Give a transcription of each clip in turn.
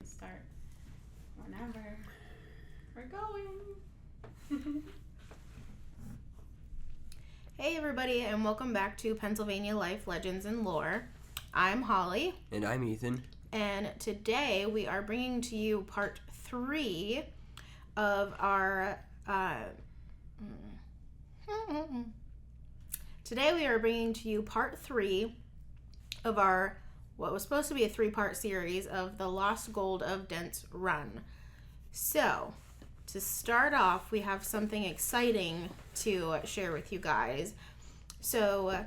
Start whenever we're going. Hey everybody, and welcome back to Pennsylvania Life Legends and Lore. I'm Holly. And I'm Ethan. And today we are bringing to you part 3 of our... Today we are bringing to you part 3 of our, what was supposed to be a 3-part series of The Lost Gold of Dents Run. So, to start off, we have something exciting to share with you guys. So,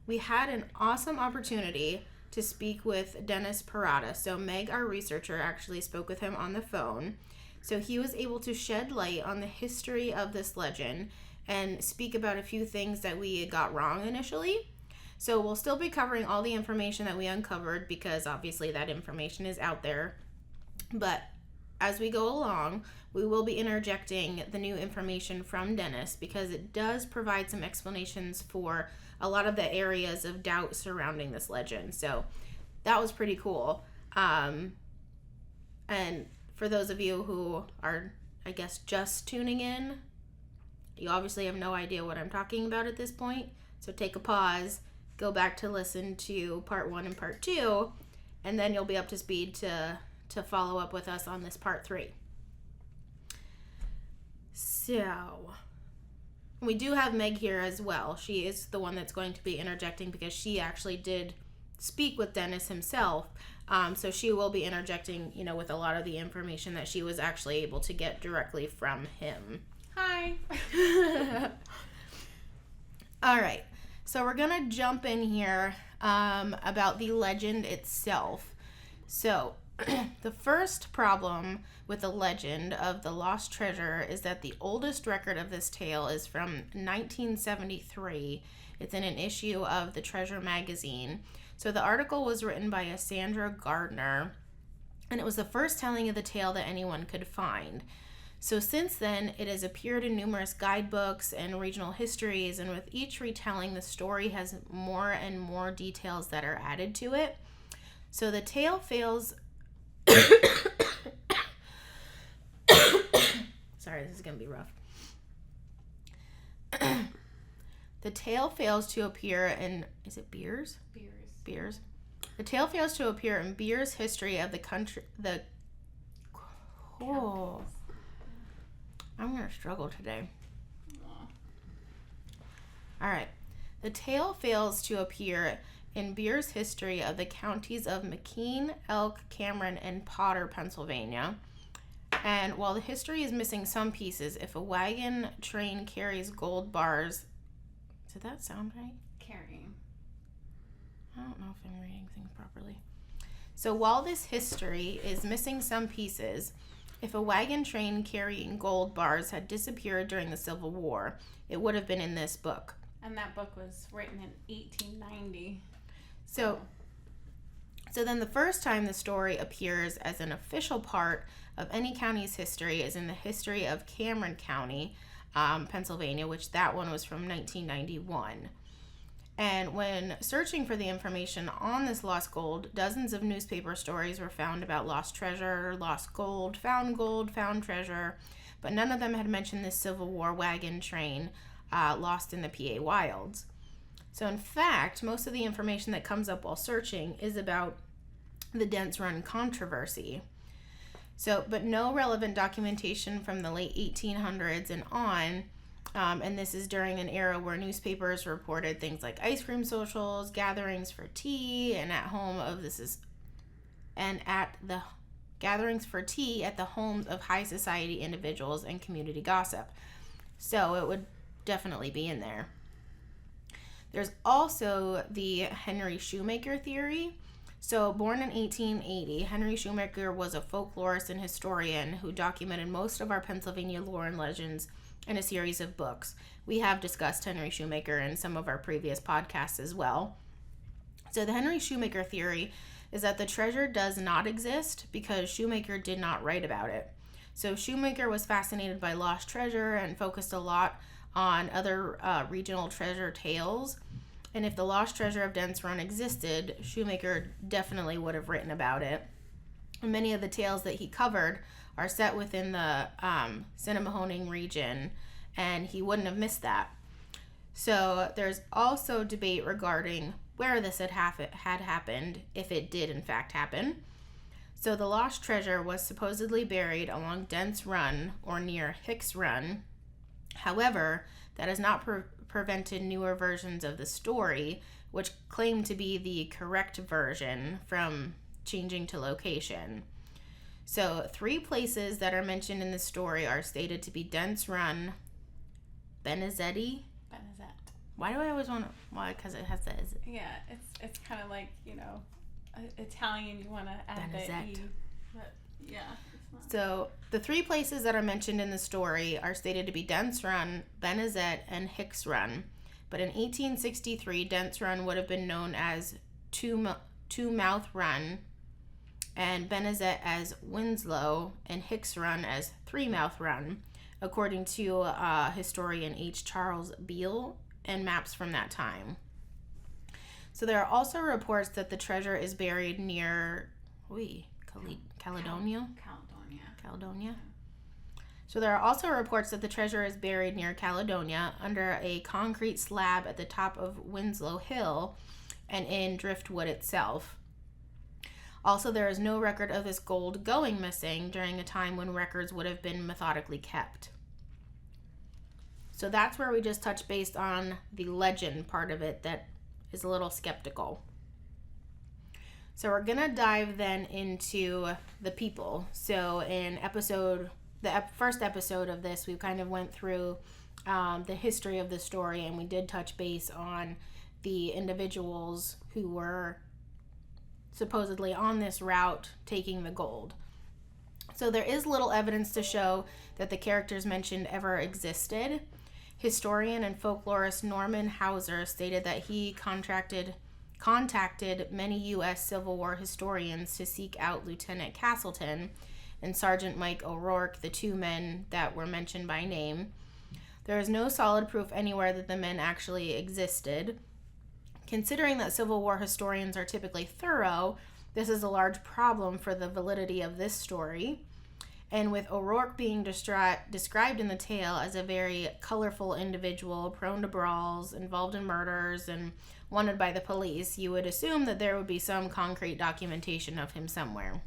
we had an awesome opportunity to speak with Dennis Parada. So, Meg, our researcher, actually spoke with him on the phone. So, he was able to shed light on the history of this legend and speak about a few things that we got wrong initially. So, we'll still be covering all the information that we uncovered because obviously that information is out there. But as we go along, we will be interjecting the new information from Dennis because it does provide some explanations for a lot of the areas of doubt surrounding this legend. So that was pretty cool. And for those of you who are, I guess, just tuning in, you obviously have no idea what I'm talking about at this point. So take a pause, go back to listen to part 1 and part 2, and then you'll be up to speed to follow up with us on this part 3. So, we do have Meg here as well. She is the one that's going to be interjecting because she actually did speak with Dennis himself. So she will be interjecting, with a lot of the information that she was actually able to get directly from him. Hi. All right. So we're going to jump in here about the legend itself. So, the first problem with the legend of the lost treasure is that the oldest record of this tale is from 1973. It's in an issue of the Treasure magazine. So the article was written by a Sandra Gardner, and it was the first telling of the tale that anyone could find. So since then, it has appeared in numerous guidebooks and regional histories, and with each retelling, the story has more and more details that are added to it. So the tale fails... Sorry, this is going to be rough. The tale fails to appear in... Is it Beers? Beers. The tale fails to appear in Beers' history of the country... Oh. I'm going to struggle today. All right. The tale fails to appear in Beers' history of the counties of McKean, Elk, Cameron, and Potter, Pennsylvania. And while the history is missing some pieces, if a wagon train carries gold bars... Did that sound right? Carrying. I don't know if I'm reading things properly. So while this history is missing some pieces, if a wagon train carrying gold bars had disappeared during the Civil War, it would have been in this book. And that book was written in 1890. So then the first time the story appears as an official part of any county's history is in the history of Cameron County, Pennsylvania, which that one was from 1991. And when searching for the information on this lost gold, dozens of newspaper stories were found about lost treasure, lost gold, found treasure, but none of them had mentioned this Civil War wagon train lost in the PA wilds. So in fact, most of the information that comes up while searching is about the Dents Run controversy. But no relevant documentation from the late 1800s and on, and this is during an era where newspapers reported things like ice cream socials, gatherings for tea, and gatherings for tea at the homes of high society individuals and community gossip. So it would definitely be in there. There's also the Henry Shoemaker theory. So born in 1880, Henry Shoemaker was a folklorist and historian who documented most of our Pennsylvania lore and legends in a series of books. We have discussed Henry Shoemaker in some of our previous podcasts as well. So the Henry Shoemaker theory is that the treasure does not exist because Shoemaker did not write about it. So Shoemaker was fascinated by lost treasure and focused a lot on other regional treasure tales. And if the lost treasure of Dents Run existed, Shoemaker definitely would have written about it. Many of the tales that he covered are set within the Cinemahoning region, and he wouldn't have missed that. So there's also debate regarding where this had happened, if it did in fact happen. So the lost treasure was supposedly buried along Dents Run or near Hicks Run. However, that has not prevented newer versions of the story, which claim to be the correct version, from changing to location. So 3 places that are mentioned in the story are stated to be Dents Run, Benezzetti. Why do I always want to? Why? Because it has the. Yeah, it's kind of like, Italian. You want to add the E, but yeah. It's not. So the 3 places that are mentioned in the story are stated to be Dents Run, Benezet, and Hicks Run. But in 1863, Dents Run would have been known as Two Mouth Run, and Benezet as Winslow, and Hicks Run as Three Mouth Run, according to historian H. Charles Beale and maps from that time. So there are also reports that the treasure is buried near Caledonia. So there are also reports that the treasure is buried near Caledonia under a concrete slab at the top of Winslow Hill and in Driftwood itself. Also, there is no record of this gold going missing during a time when records would have been methodically kept. So that's where we just touched based on the legend part of it that is a little skeptical. So we're going to dive then into the people. So in the first episode of this, we kind of went through the history of the story, and we did touch base on the individuals who were supposedly on this route taking the gold. So there is little evidence to show that the characters mentioned ever existed. Historian and folklorist Norman Hauser stated that he contacted many U.S. Civil War historians to seek out Lieutenant Castleton and Sergeant Mike O'Rourke, the 2 men that were mentioned by name. There is no solid proof anywhere that the men actually existed. Considering that Civil War historians are typically thorough, this is a large problem for the validity of this story. And with O'Rourke being described in the tale as a very colorful individual, prone to brawls, involved in murders, and wanted by the police, you would assume that there would be some concrete documentation of him somewhere.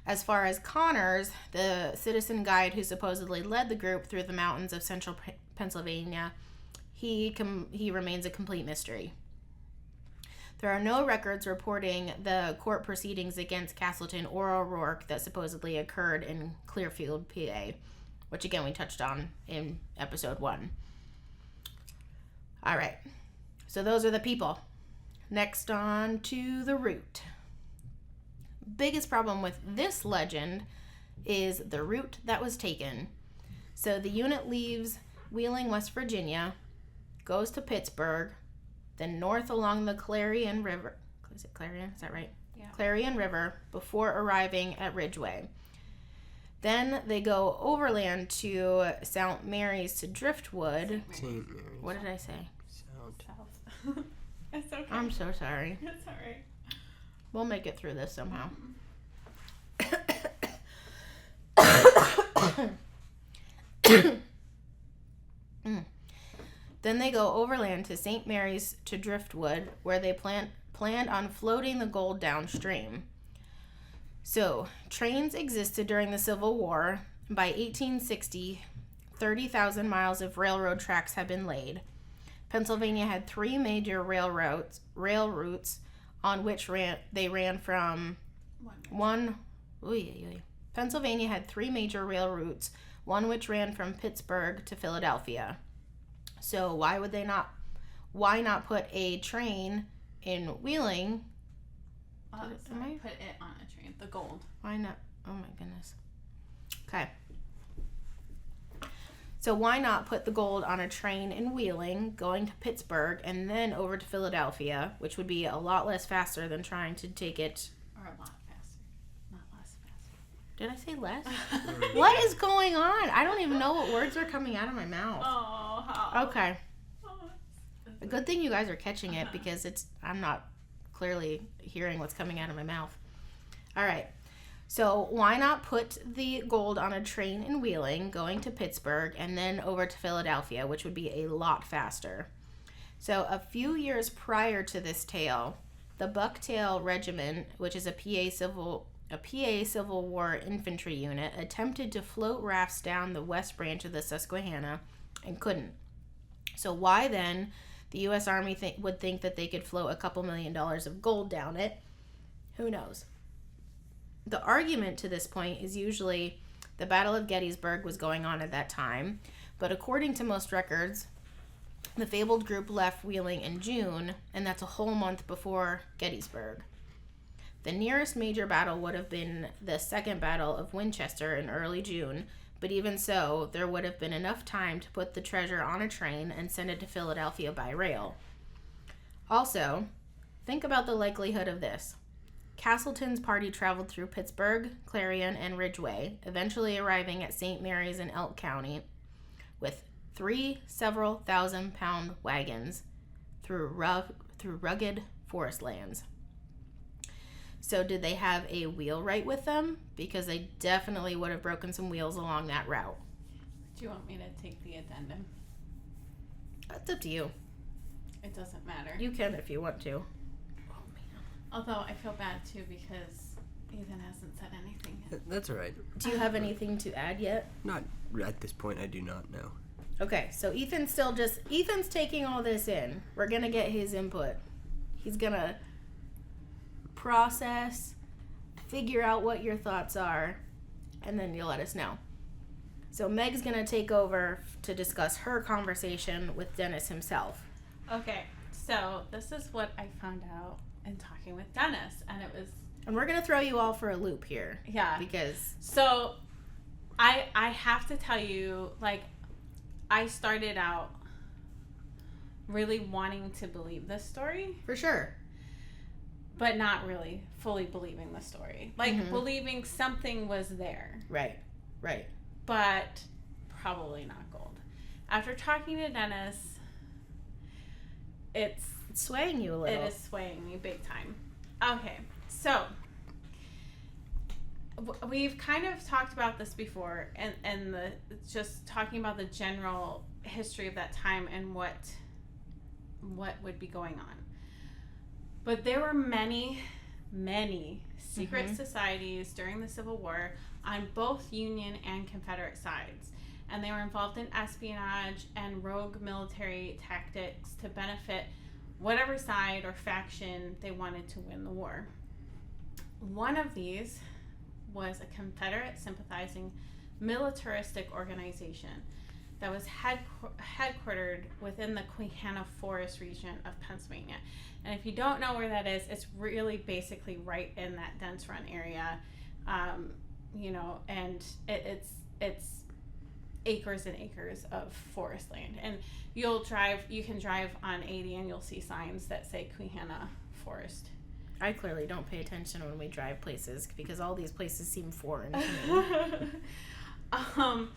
As far as Connors, the citizen guide who supposedly led the group through the mountains of central Pennsylvania, he remains a complete mystery. There are no records reporting the court proceedings against Castleton or O'Rourke that supposedly occurred in Clearfield, PA, which again we touched on in episode 1. All right, so those are the people. Next on to the route. Biggest problem with this legend is the route that was taken. So the unit leaves Wheeling, West Virginia, goes to Pittsburgh, then north along the Clarion River. Is it Clarion? Is that right? Yeah. Clarion River before arriving at Ridgeway. Then they go overland to St. Mary's to Driftwood. St. Mary's. What did I say? South. It's okay. I'm so sorry. It's alright. We'll make it through this somehow. Then they go overland to St. Mary's to Driftwood, where they planned on floating the gold downstream. So, trains existed during the Civil War. By 1860, 30,000 miles of railroad tracks had been laid. Pennsylvania had 3 major rail routes on which they ran from Pennsylvania had 3 major rail routes, one which ran from Pittsburgh to Philadelphia. So why not put a train in Wheeling? Put it on a train. The gold. Why not? Oh my goodness. Okay. So why not put the gold on a train in Wheeling, going to Pittsburgh, and then over to Philadelphia, which would be a lot less faster than trying to take it. Or a lot faster. Not less faster. Did I say less? What is going on? I don't even know what words are coming out of my mouth. Oh, how? Okay. Oh, A good thing you guys are catching it because I'm not clearly hearing what's coming out of my mouth. All right. So why not put the gold on a train in Wheeling, going to Pittsburgh, and then over to Philadelphia, which would be a lot faster. So a few years prior to this tale, the Bucktail Regiment, which is a PA Civil War infantry unit, attempted to float rafts down the west branch of the Susquehanna and couldn't. So why then the U.S. Army would think that they could float a couple $1 million of gold down it? Who knows? The argument to this point is usually the Battle of Gettysburg was going on at that time, but according to most records, the fabled group left Wheeling in June, and that's a whole month before Gettysburg. The nearest major battle would have been the Second Battle of Winchester in early June, but even so, there would have been enough time to put the treasure on a train and send it to Philadelphia by rail. Also, think about the likelihood of this. Castleton's party traveled through Pittsburgh, Clarion, and Ridgeway, eventually arriving at St. Mary's in Elk County with 3 several thousand-pound wagons through rugged forest lands. So did they have a wheelwright with them? Because they definitely would have broken some wheels along that route. Do you want me to take the addendum? That's up to you. It doesn't matter. You can if you want to. Although I feel bad too because Ethan hasn't said anything yet. That's all right. Do you have anything to add yet? Not at this point, I do not know. Okay, so Ethan's taking all this in. We're going to get his input. He's going to process, figure out what your thoughts are, and then you'll let us know. So Meg's going to take over to discuss her conversation with Dennis himself. Okay, so this is what I found out in talking with Dennis, and it was... And we're going to throw you all for a loop here. Yeah. Because... So, I have to tell you, like, I started out really wanting to believe this story. For sure. But not really fully believing the story. Like, believing something was there. Right. But probably not gold. After talking to Dennis, it's swaying you a little. It is swaying me big time. Okay, so we've kind of talked about this before, and just talking about the general history of that time and what would be going on. But there were many secret societies during the Civil War on both Union and Confederate sides. And they were involved in espionage and rogue military tactics to benefit whatever side or faction they wanted to win the war. One of these was a Confederate sympathizing militaristic organization that was headquartered within the Queehana Forest region of Pennsylvania. And if you don't know where that is, it's really basically right in that Dents Run area, and it's acres and acres of forest land. And you can drive on 80 and you'll see signs that say Queehana Forest. I clearly don't pay attention when we drive places because all these places seem foreign to me.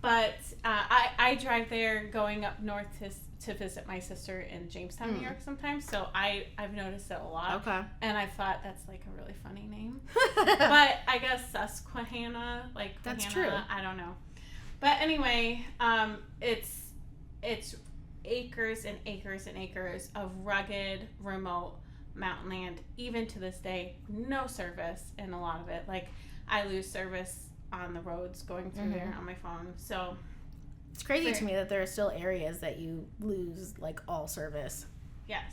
But I drive there going up north to visit my sister in Jamestown, New York sometimes. So I've noticed it a lot. Okay. And I thought that's like a really funny name. But I guess Susquehanna, like that's Queehana, true. I don't know. But anyway, it's acres and acres and acres of rugged, remote mountain land. Even to this day, no service in a lot of it. Like, I lose service on the roads going through there on my phone. So it's crazy to me that there are still areas that you lose like all service. Yes,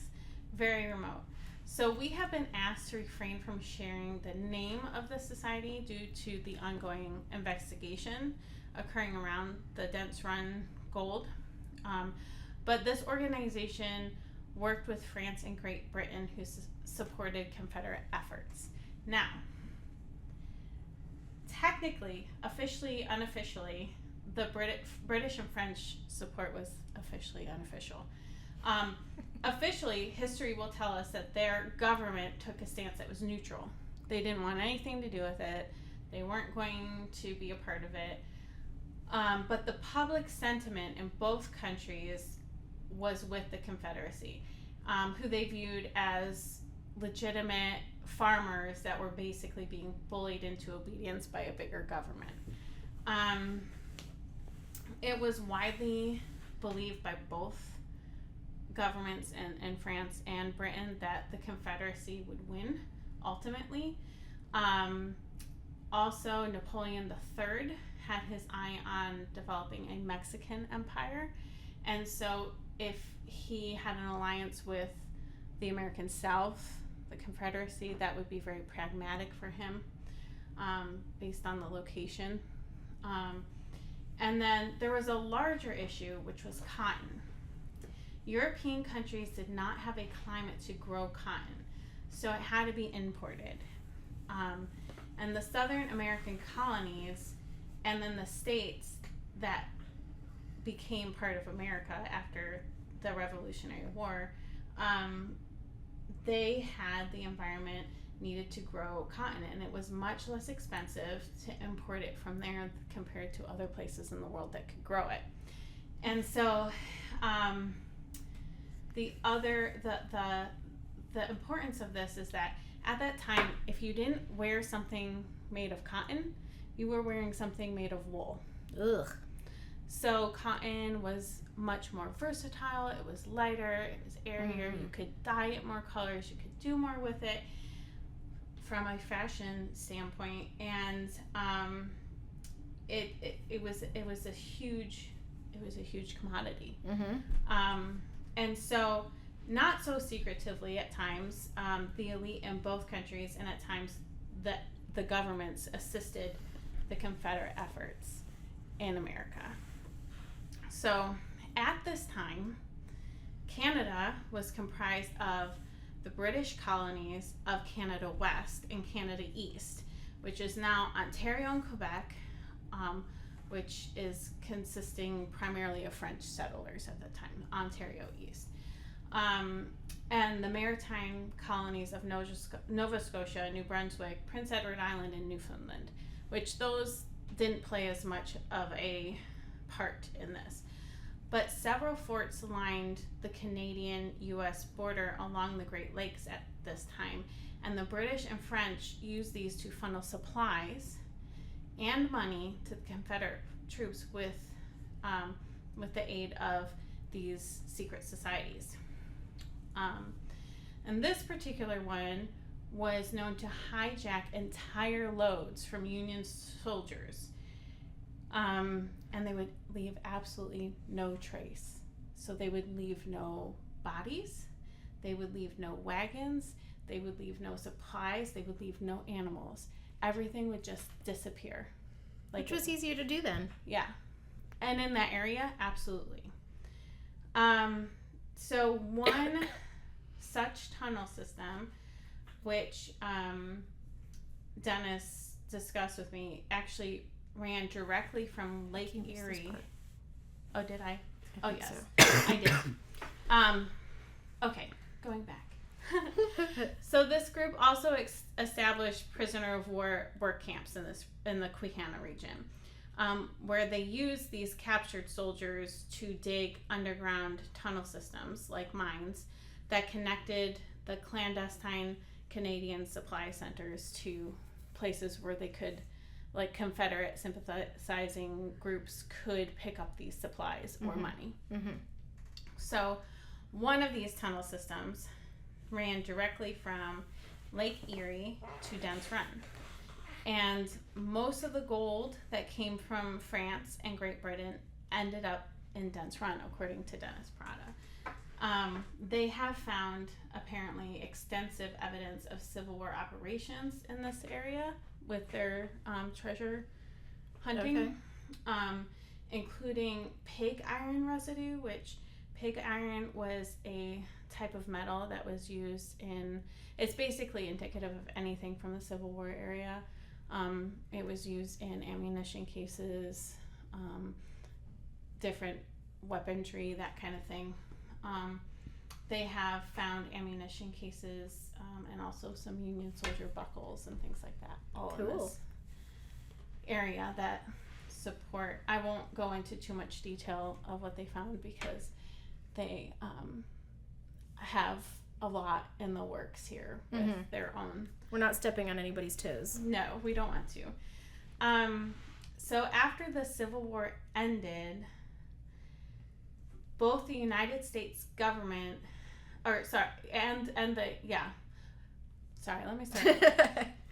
very remote. So we have been asked to refrain from sharing the name of the society due to the ongoing investigation occurring around the Dents Run Gold. But this organization worked with France and Great Britain, who supported Confederate efforts. Now, technically, officially, unofficially, the British and French support was officially unofficial. Officially, history will tell us that their government took a stance that was neutral. They didn't want anything to do with it. They weren't going to be a part of it. But the public sentiment in both countries was with the Confederacy, who they viewed as legitimate farmers that were basically being bullied into obedience by a bigger government. It was widely believed by both governments in France and Britain that the Confederacy would win ultimately. Also, Napoleon III had his eye on developing a Mexican empire, and so if he had an alliance with the American South, the Confederacy, that would be very pragmatic for him, based on the location. And then there was a larger issue, which was cotton. European countries did not have a climate to grow cotton, so it had to be imported. And the Southern American colonies, and then the states that became part of America after the Revolutionary War, they had the environment needed to grow cotton, and it was much less expensive to import it from there compared to other places in the world that could grow it. And so the importance of this is that at that time, if you didn't wear something made of cotton, you were wearing something made of wool. Ugh. So cotton was much more versatile, it was lighter, it was airier, you could dye it more colors, you could do more with it from a fashion standpoint, and it was a huge commodity. And so, not so secretively at times, the elite in both countries, and at times the governments assisted the Confederate efforts in America. So at this time, Canada was comprised of the British colonies of Canada West and Canada East, which is now Ontario and Quebec, which is consisting primarily of French settlers at the time, Ontario East. And the maritime colonies of Nova Scotia, New Brunswick, Prince Edward Island, and Newfoundland, which those didn't play as much of a part in this. But several forts lined the Canadian-U.S. border along the Great Lakes at this time, and the British and French used these to funnel supplies and money to the Confederate troops with the aid of these secret societies. And this particular one was known to hijack entire loads from Union soldiers, and they would leave absolutely no trace. So they would leave no bodies, they would leave no wagons, they would leave no supplies, they would leave no animals. Everything would just disappear. Which was easier to do then. Yeah. And in that area, absolutely. So one such tunnel system, which Dennis discussed with me, actually ran directly from Lake Erie. Oh, did I? Oh, yes. So. I did. Okay, going back. So this group also established prisoner of war work camps in the Queehana region, where they used these captured soldiers to dig underground tunnel systems like mines that connected the clandestine Canadian supply centers to places where they could, like Confederate sympathizing groups could pick up these supplies or money. So one of these tunnel systems ran directly from Lake Erie to Dents Run. And most of the gold that came from France and Great Britain ended up in Dents Run, according to Dennis Parada. They have found, apparently, extensive evidence of Civil War operations in this area with their treasure hunting, including pig iron residue, which pig iron was a type of metal that was used it's basically indicative of anything from the Civil War area. It was used in ammunition cases, different weaponry, that kind of thing. They have found ammunition cases and also some Union soldier buckles and things like that all in this area that support. I won't go into too much detail of what they found because they have a lot in the works here with their own. We're not stepping on anybody's toes. No, we don't want to. So after the Civil War ended, both the United States government,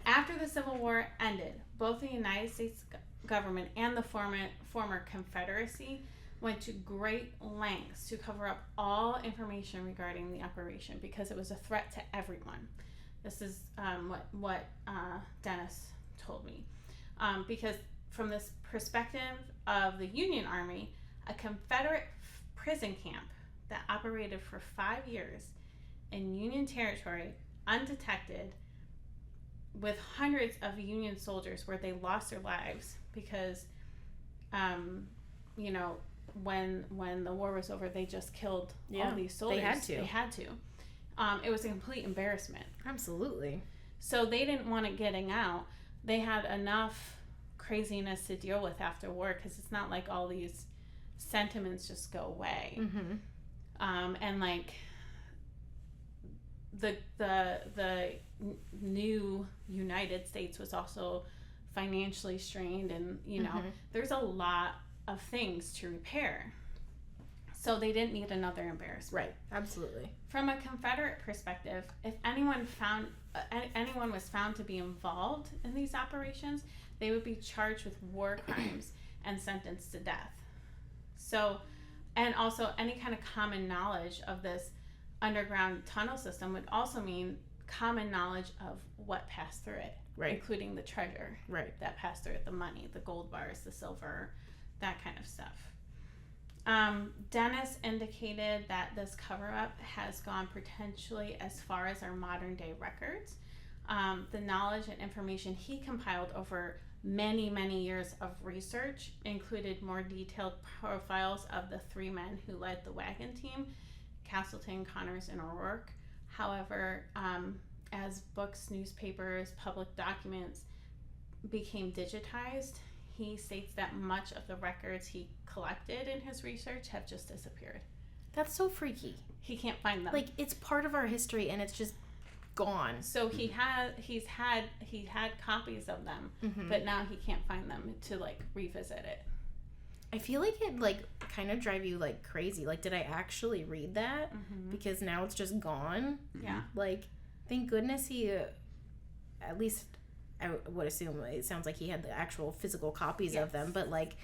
After the Civil War ended, both the United States government and the former Confederacy went to great lengths to cover up all information regarding the operation because it was a threat to everyone. This is what Dennis told me. Because from this perspective of the Union Army, a Confederate prison camp that operated for 5 years in Union territory, undetected, with hundreds of Union soldiers where they lost their lives because, when the war was over, they just killed all these soldiers. They had to. It was a complete embarrassment. Absolutely. So they didn't want it getting out. They had enough craziness to deal with after war because it's not like all these sentiments just go away. And like the new United States was also financially strained, and there's a lot of things to repair. So they didn't need another embarrassment. Right, absolutely. From a Confederate perspective, if anyone was found to be involved in these operations, they would be charged with war crimes and sentenced to death. So, and also any kind of common knowledge of this underground tunnel system would also mean common knowledge of what passed through it, right, including the treasure, right, that passed through it, the money, the gold bars, the silver, that kind of stuff. Dennis indicated that this cover-up has gone potentially as far as our modern-day records. The knowledge and information he compiled over many, many years of research included more detailed profiles of the 3 men who led the wagon team, Castleton, Connors, and O'Rourke. However, as books, newspapers, public documents became digitized, he states that much of the records he collected in his research have just disappeared. That's so freaky. He can't find them. Like, it's part of our history and it's just gone. So he had copies of them, but now he can't find them to like revisit it. I feel like it like kind of drive you like crazy. Like, did I actually read that? Because now it's just gone. Yeah. Like, thank goodness he, at least I would assume it sounds like he had the actual physical copies of them, but like,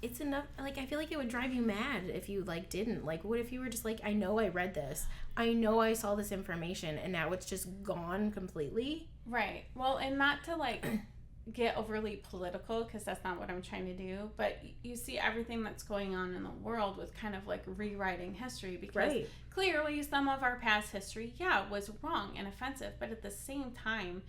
it's enough. Like, I feel like it would drive you mad if you like didn't. Like, what if you were just like, I know I read this, I know I saw this information, and now it's just gone completely. Right. Well, and not to like get overly political, because that's not what I'm trying to do, but you see everything that's going on in the world with kind of like rewriting history, because clearly some of our past history was wrong and offensive, but at the same time,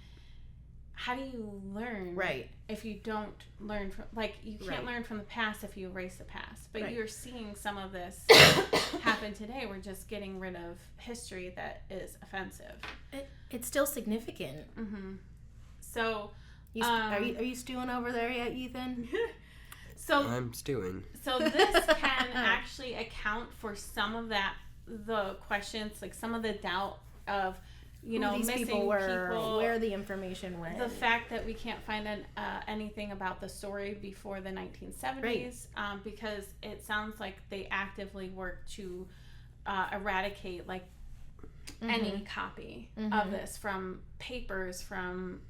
how do you learn if you don't learn from, like, you can't learn from the past if you erase the past, but you're seeing some of this happen today. We're just getting rid of history that is offensive. It's still significant. So are you stewing over there yet, Ethan? So I'm stewing. So this can actually account for some of the questions, like some of the doubt of, these missing people were, where the information went. The fact that we can't find anything about the story before the 1970s, because it sounds like they actively work to eradicate like any copy of this from papers, from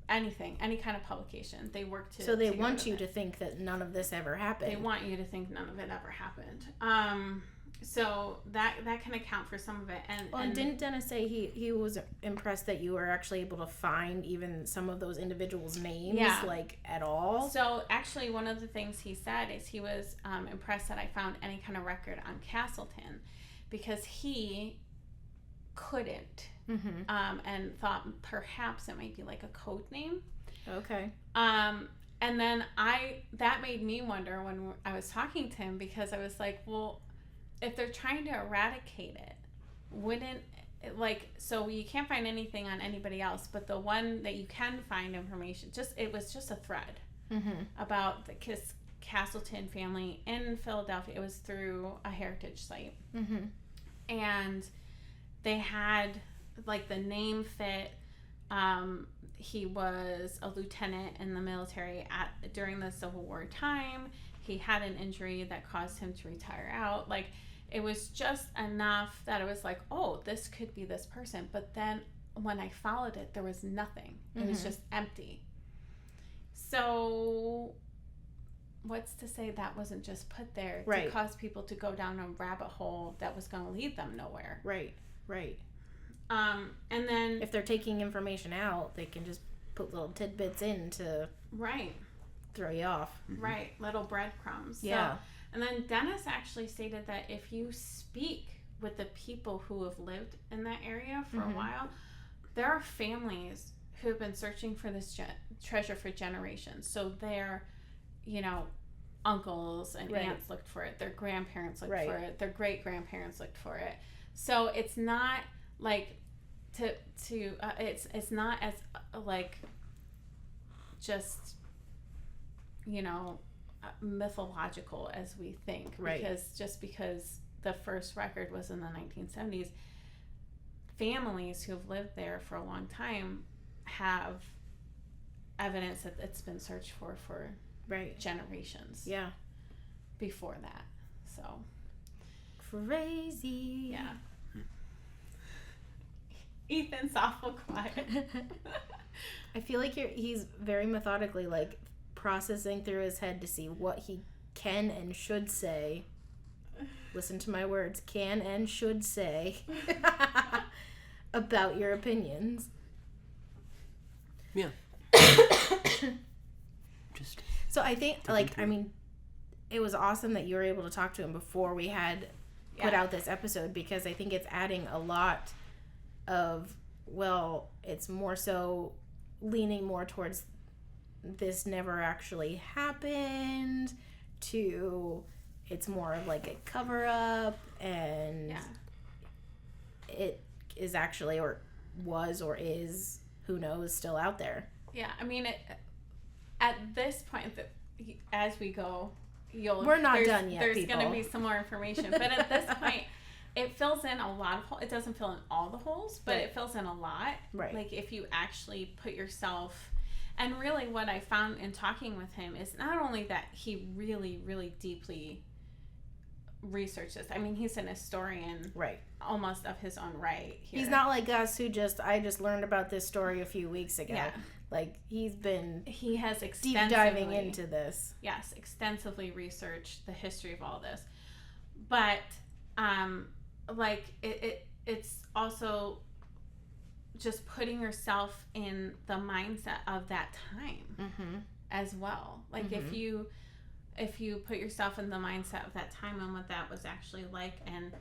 anything, any kind of publication. They work to. So they want you to think that none of this ever happened. They want you to think none of it ever happened. So that can account for some of it. And didn't Dennis say he was impressed that you were actually able to find even some of those individuals' names, like, at all? So actually, one of the things he said is he was impressed that I found any kind of record on Castleton, because he couldn't, and thought perhaps it might be like a code name. Okay. And then that made me wonder when I was talking to him, because I was like, well, if they're trying to eradicate it, wouldn't, like, so you can't find anything on anybody else, but the one that you can find information, it was just a thread about the Castleton family in Philadelphia. It was through a heritage site. And they had, like, the name fit. He was a lieutenant in the military during the Civil War time. He had an injury that caused him to retire out. Like, it was just enough that it was like, oh, this could be this person. But then when I followed it, there was nothing. It was just empty. So what's to say that wasn't just put there to cause people to go down a rabbit hole that was going to lead them nowhere? Right. And then if they're taking information out, they can just put little tidbits in to throw you off. Right, little breadcrumbs. Yeah. So, and then Dennis actually stated that if you speak with the people who have lived in that area for a while, there are families who have been searching for this treasure for generations. So their, uncles and aunts looked for it. Their grandparents looked for it. Their great-grandparents looked for it. So it's not like it's not as like just mythological as we think, because the first record was in the 1970s. Families who have lived there for a long time have evidence that it's been searched for generations before that. So crazy. Yeah. Ethan's awful quiet. I feel like he's very methodically like processing through his head to see what he can and should say. Listen to my words. Can and should say about your opinions. Yeah. Just. So I think, it was awesome that you were able to talk to him before we had put out this episode, because I think it's adding a lot of, it's more so leaning more towards this never actually happened to it's more of like a cover up, and it is actually, or was, or is, who knows, still out there. Yeah, I mean, at this point, as we go, we're not done yet. There's going to be some more information, but at this point, it fills in a lot of holes. It doesn't fill in all the holes, but it fills in a lot. Right. Like, if you actually put yourself, and really what I found in talking with him is not only that he really, really deeply researched this. I mean, he's an historian, almost of his own right. Here. He's not like us who I just learned about this story a few weeks ago. Yeah. Like, he has extensively deep diving into this. Yes, extensively researched the history of all this. But it's also just putting yourself in the mindset of that time as well. Like, if you put yourself in the mindset of that time and what that was actually like, and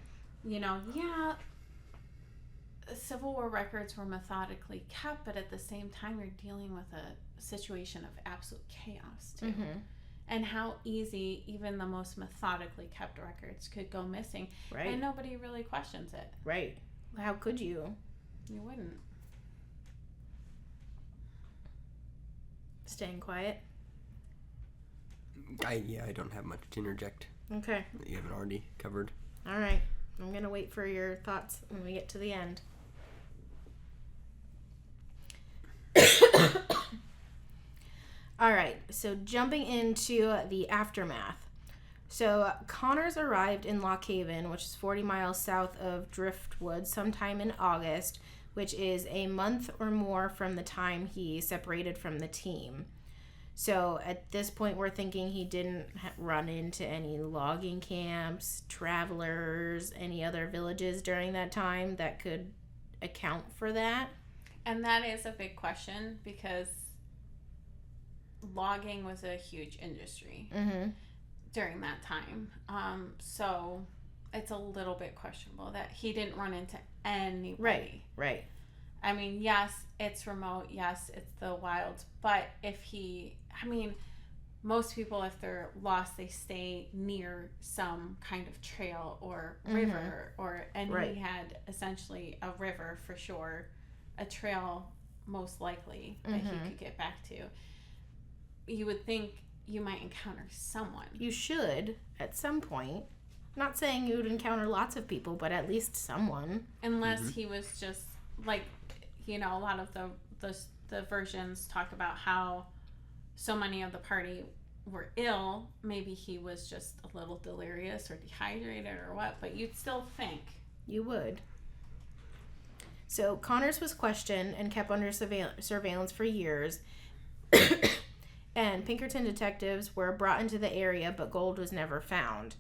Civil War records were methodically kept, but at the same time you're dealing with a situation of absolute chaos too. And how easy even the most methodically kept records could go missing, and nobody really questions it. Right. How could you? You wouldn't. Staying quiet? I don't have much to interject. Okay. That you haven't already covered. All right. I'm going to wait for your thoughts when we get to the end. All right. So jumping into the aftermath. So Connors arrived in Lock Haven, which is 40 miles south of Driftwood, sometime in August, which is a month or more from the time he separated from the team. So at this point, we're thinking he didn't run into any logging camps, travelers, any other villages during that time that could account for that. And that is a big question, because logging was a huge industry during that time. So it's a little bit questionable that he didn't run into anybody. Right. I mean, yes, it's remote. Yes, it's the wilds. But most people, if they're lost, they stay near some kind of trail or river, and he had essentially a river for sure, a trail most likely that he could get back to. You would think you might encounter someone. You should at some point. Not saying you would encounter lots of people, but at least someone. Unless he was just, like, a lot of the versions talk about how so many of the party were ill. Maybe he was just a little delirious or dehydrated or what, but you'd still think. You would. So Connors was questioned and kept under surveillance for years. And Pinkerton detectives were brought into the area, but gold was never found.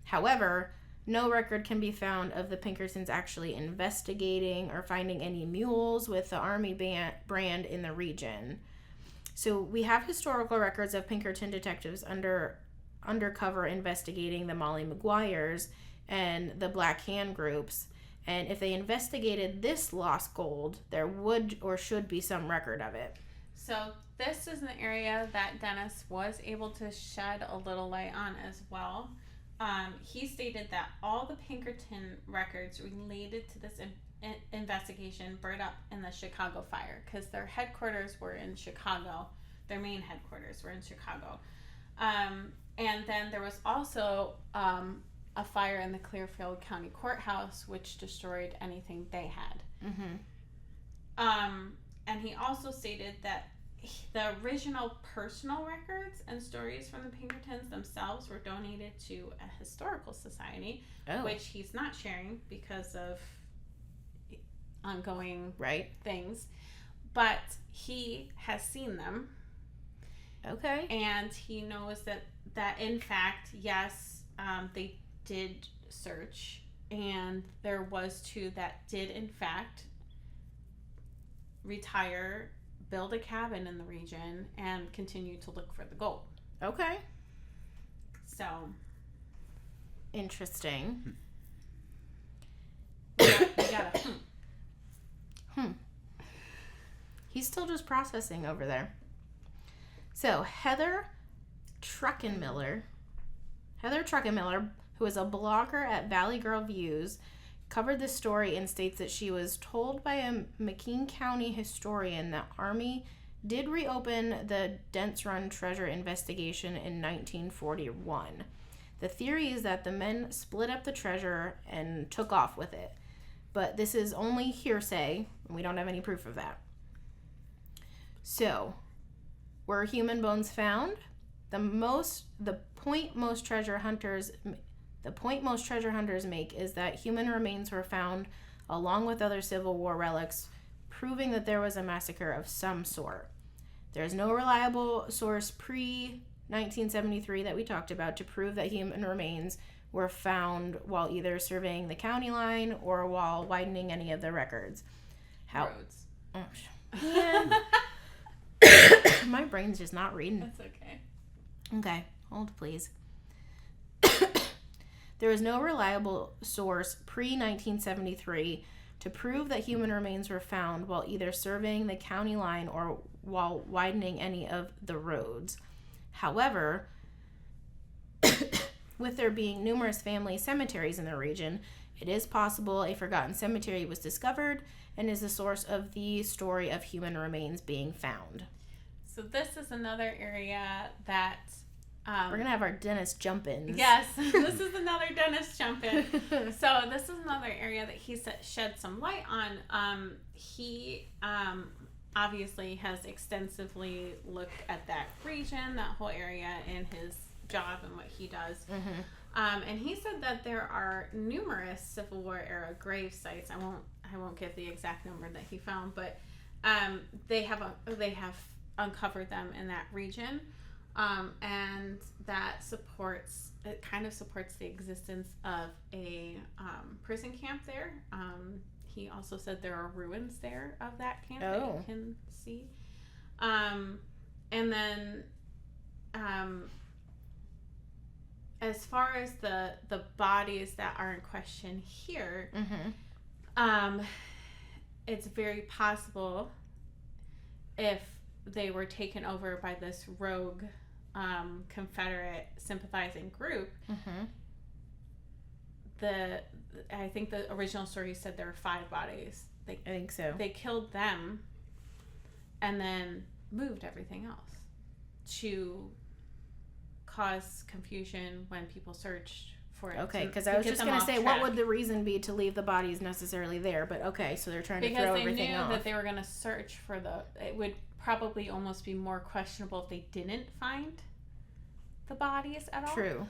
However, no record can be found of the Pinkertons actually investigating or finding any mules with the Army brand in the region. So we have historical records of Pinkerton detectives undercover investigating the Molly Maguires and the Black Hand groups. And if they investigated this lost gold, there would or should be some record of it. So this is an area that Dennis was able to shed a little light on as well. He stated that all the Pinkerton records related to this investigation burned up in the Chicago fire because their headquarters were in Chicago. Their main headquarters were in Chicago. And then there was also a fire in the Clearfield County Courthouse, which destroyed anything they had. And he also stated that the original personal records and stories from the Pinkertons themselves were donated to a historical society, which he's not sharing because of ongoing things. But he has seen them. Okay. And he knows that in fact, yes, they did search, and there was 2 that did in fact retire, build a cabin in the region, and continue to look for the gold. Okay. So interesting. We got a He's still just processing over there. So Heather Truckenmiller, who is a blogger at Valley Girl Views, covered this story and states that she was told by a McKean County historian that Army did reopen the Dents Run treasure investigation in 1941. The theory is that the men split up the treasure and took off with it. But this is only hearsay, and we don't have any proof of that. So, were human bones found? The point most treasure hunters make is that human remains were found along with other Civil War relics, proving that there was a massacre of some sort. There is no reliable source pre-1973 that we talked about to prove that human remains were found while either surveying the county line or while widening any of the records. roads. Oh, man. My brain's just not reading. That's okay. Okay, hold please. There is no reliable source pre-1973 to prove that human remains were found while either surveying the county line or while widening any of the roads. However, with there being numerous family cemeteries in the region, it is possible a forgotten cemetery was discovered and is the source of the story of human remains being found. So this is another area that we're gonna have our dentist jump-ins. Yes, this is another dentist jump-in. So this is another area that he shed some light on. He obviously has extensively looked at that region, that whole area, in his job and what he does. Mm-hmm. And he said that there are numerous Civil War era grave sites. I won't get the exact number that he found, but they have uncovered them in that region. And that kind of supports the existence of a prison camp there. He also said there are ruins there of that camp that you can see. And then as far as the bodies that are in question here, mm-hmm. It's very possible if they were taken over by this rogue Confederate sympathizing group. Mm-hmm. I think the original story said there were 5 bodies. I think so. They killed them and then moved everything else to cause confusion when people searched for it. Okay, because to I was get just them going to off say, track. what would the reason be to leave the bodies necessarily there? But okay, so they're trying to Because throw they everything knew off. that they were going to search for it would probably almost be more questionable if they didn't find the bodies at all. True.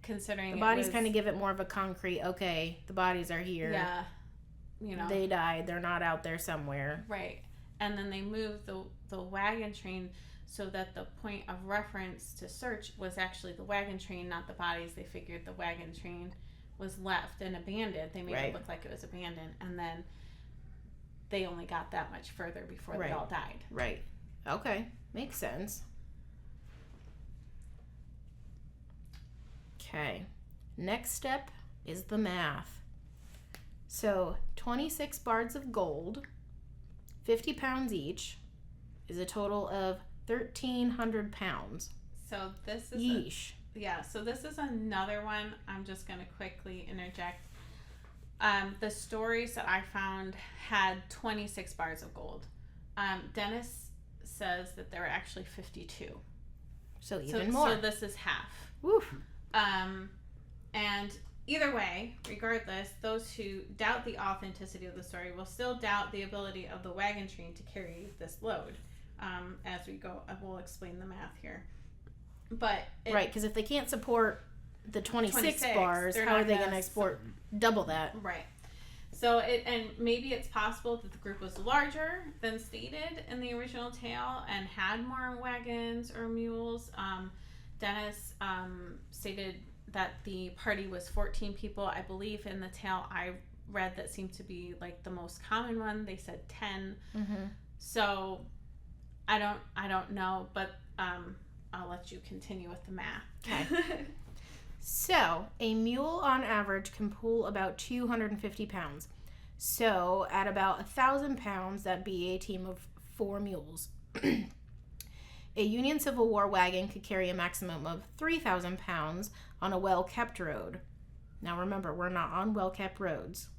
Considering the bodies kind of give it more of a concrete, okay, the bodies are here. Yeah. They died. They're not out there somewhere. Right. And then they moved the wagon train so that the point of reference to search was actually the wagon train, not the bodies. They figured the wagon train was left and abandoned. They made it look like it was abandoned. And then they only got that much further before they all died. Right. Okay. Makes sense. Okay. Next step is the math. So 26 bars of gold, 50 pounds each, is a total of 1,300 pounds. So this is Yeesh. So this is another one. I'm just going to quickly interject. The stories that I found had 26 bars of gold. Dennis says that there were actually 52. So even more. So this is half. Woof. And either way, regardless, those who doubt the authenticity of the story will still doubt the ability of the wagon train to carry this load. As we go, we'll explain the math here. But right, because if they can't support the 26 bars, how are they going to export double that? Right. So and maybe it's possible that the group was larger than stated in the original tale and had more wagons or mules. Dennis stated that the party was 14 people. I believe in the tale I read that seemed to be like the most common one. They said 10. Mm-hmm. So I don't know, but I'll let you continue with the math. Okay. So a mule on average can pull about 250 pounds. So at about 1,000 pounds, that'd be a team of 4 mules. A Union Civil War wagon could carry a maximum of 3,000 pounds on a well-kept road. Now remember, we're not on well-kept roads.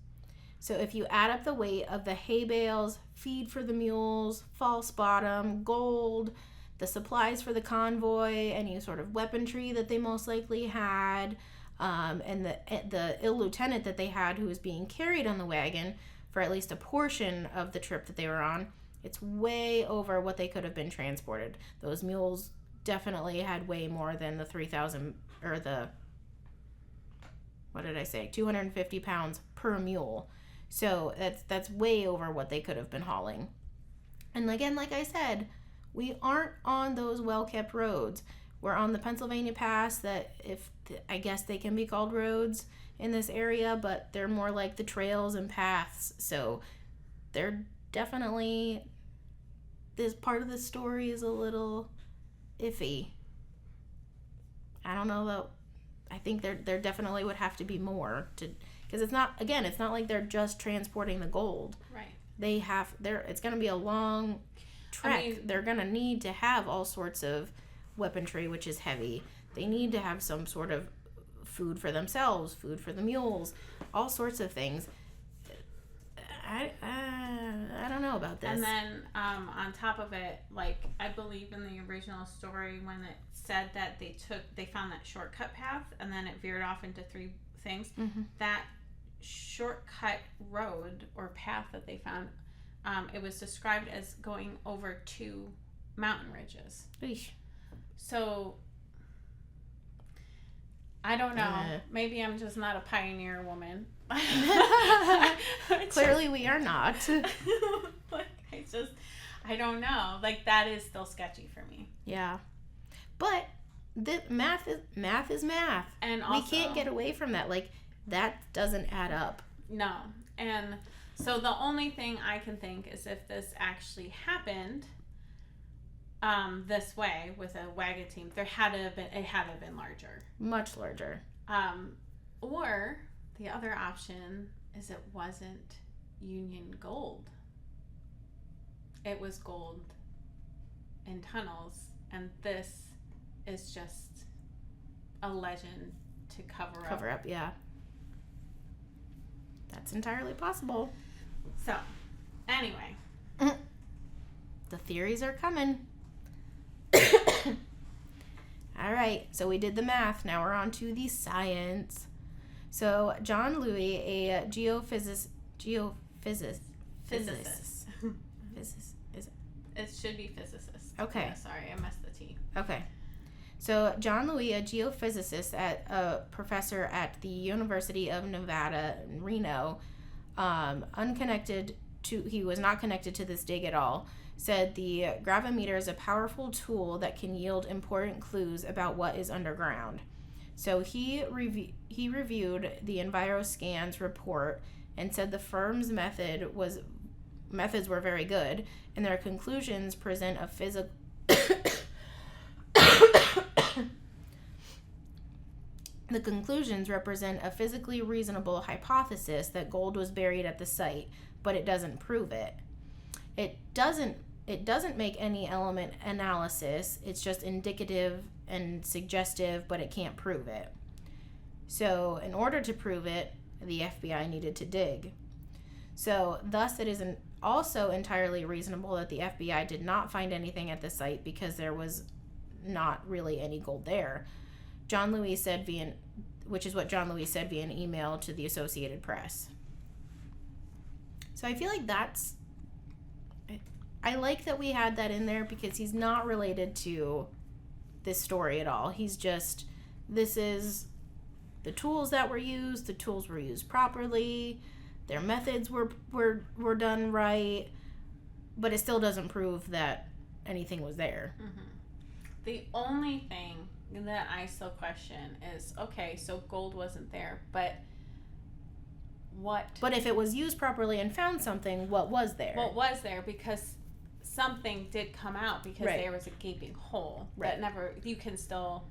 So if you add up the weight of the hay bales, feed for the mules, false bottom, gold, the supplies for the convoy, any sort of weaponry that they most likely had, and the ill lieutenant that they had who was being carried on the wagon for at least a portion of the trip that they were on, it's way over what they could have been transported. Those mules definitely had way more than the 3,000, or the, 250 pounds per mule. So that's way over what they could have been hauling. And again, like I said, we aren't on those well-kept roads. We're on the Pennsylvania Pass that I guess they can be called roads in this area, but they're more like the trails and paths. So they're definitely, this part of the story is a little iffy. I don't know though. I think there definitely would have to be more to, because it's not like they're just transporting the gold. Right. It's going to be a long trek. They're going to need to have all sorts of weaponry, which is heavy. They need to have some sort of food for themselves, food for the mules, all sorts of things. I don't know about this. And then on top of it, like I believe in the original story when it said that they found that shortcut path and then it veered off into 3 things. Mm-hmm. That shortcut road or path that they found, it was described as going over 2 mountain ridges. Eesh. So I don't know. Maybe I'm just not a pioneer woman. Clearly we are not. I don't know. Like that is still sketchy for me. Yeah. But the math is math. And also, we can't get away from that. Like that doesn't add up. No. And so the only thing I can think is if this actually happened this way with a wagon team, it had to have been larger. Much larger. Or the other option is it wasn't Union gold. It was gold in tunnels, and this is just a legend to cover up. Yeah. That's entirely possible. So, anyway. The theories are coming. All right, so we did the math. Now we're on to the science. So John Louis, a physicist. It should be physicist. Okay. Yeah, sorry, I messed the T. Okay. So John Louis, a geophysicist a professor at the University of Nevada in Reno, he was not connected to this dig at all, said the gravimeter is a powerful tool that can yield important clues about what is underground. So he reviewed the EnviroScan's report and said the firm's methods were very good, and their conclusions present a physical The conclusions represent a physically reasonable hypothesis that gold was buried at the site, but it doesn't prove it. It doesn't make any element analysis. It's just indicative and suggestive, but it can't prove it. So, in order to prove it, the FBI needed to dig. So, thus it is also entirely reasonable that the FBI did not find anything at the site because there was not really any gold there. Which is what John Louis said via an email to the Associated Press. So I feel like I like that we had that in there because he's not related to this story at all. He's just, this is the tools that were used. The tools were used properly. Their methods were done right. But it still doesn't prove that anything was there. Mm-hmm. The only thing that I still question is, okay, so gold wasn't there, but what? But if it was used properly and found something, what was there? What was there? Because something did come out because there was a gaping hole that never, you can still,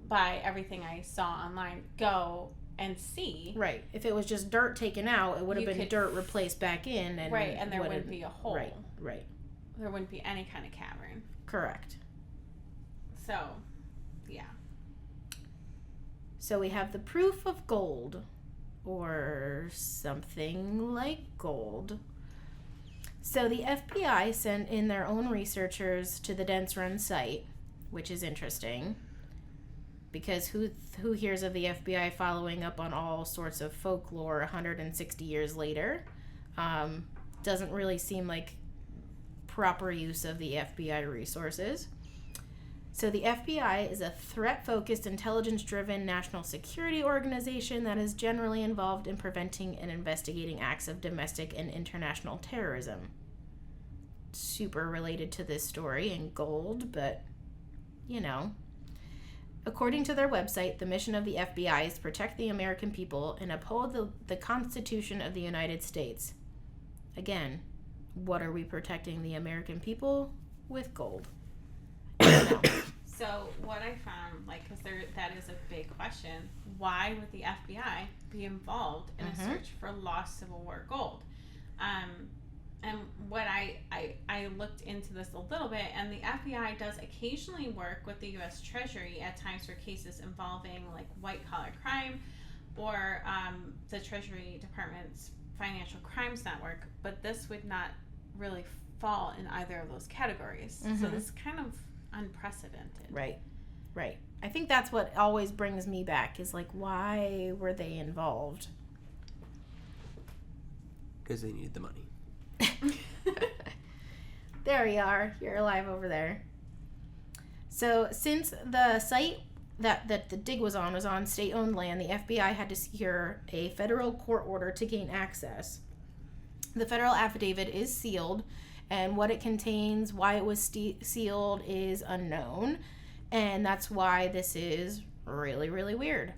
by everything I saw online, go and see. Right. If it was just dirt taken out, it would have been dirt replaced back in. And and there wouldn't be a hole. Right. There wouldn't be any kind of cavern. Correct. So, yeah. So we have the proof of gold, or something like gold. So the FBI sent in their own researchers to the Dents Run site, which is interesting, because who hears of the FBI following up on all sorts of folklore 160 years later? Doesn't really seem like proper use of the FBI resources. So the FBI is a threat-focused, intelligence-driven national security organization that is generally involved in preventing and investigating acts of domestic and international terrorism. Super related to this story and gold, but, you know. According to their website, the mission of the FBI is to protect the American people and uphold the Constitution of the United States. Again, what are we protecting the American people with? Gold. So what I found, because that is a big question, why would the FBI be involved in a search for lost Civil War gold? And what I looked into this a little bit, and the FBI does occasionally work with the U.S. Treasury at times for cases involving white-collar crime or the Treasury Department's Financial Crimes Network, but this would not really fall in either of those categories. So this is kind of unprecedented. Right. I think that's what always brings me back is why were they involved? Because they needed the money. There you are. You're alive over there. So since the site that the dig was on state-owned land, the FBI had to secure a federal court order to gain access. The federal affidavit is sealed, and what it contains, why it was sealed, is unknown. And that's why this is really, really weird.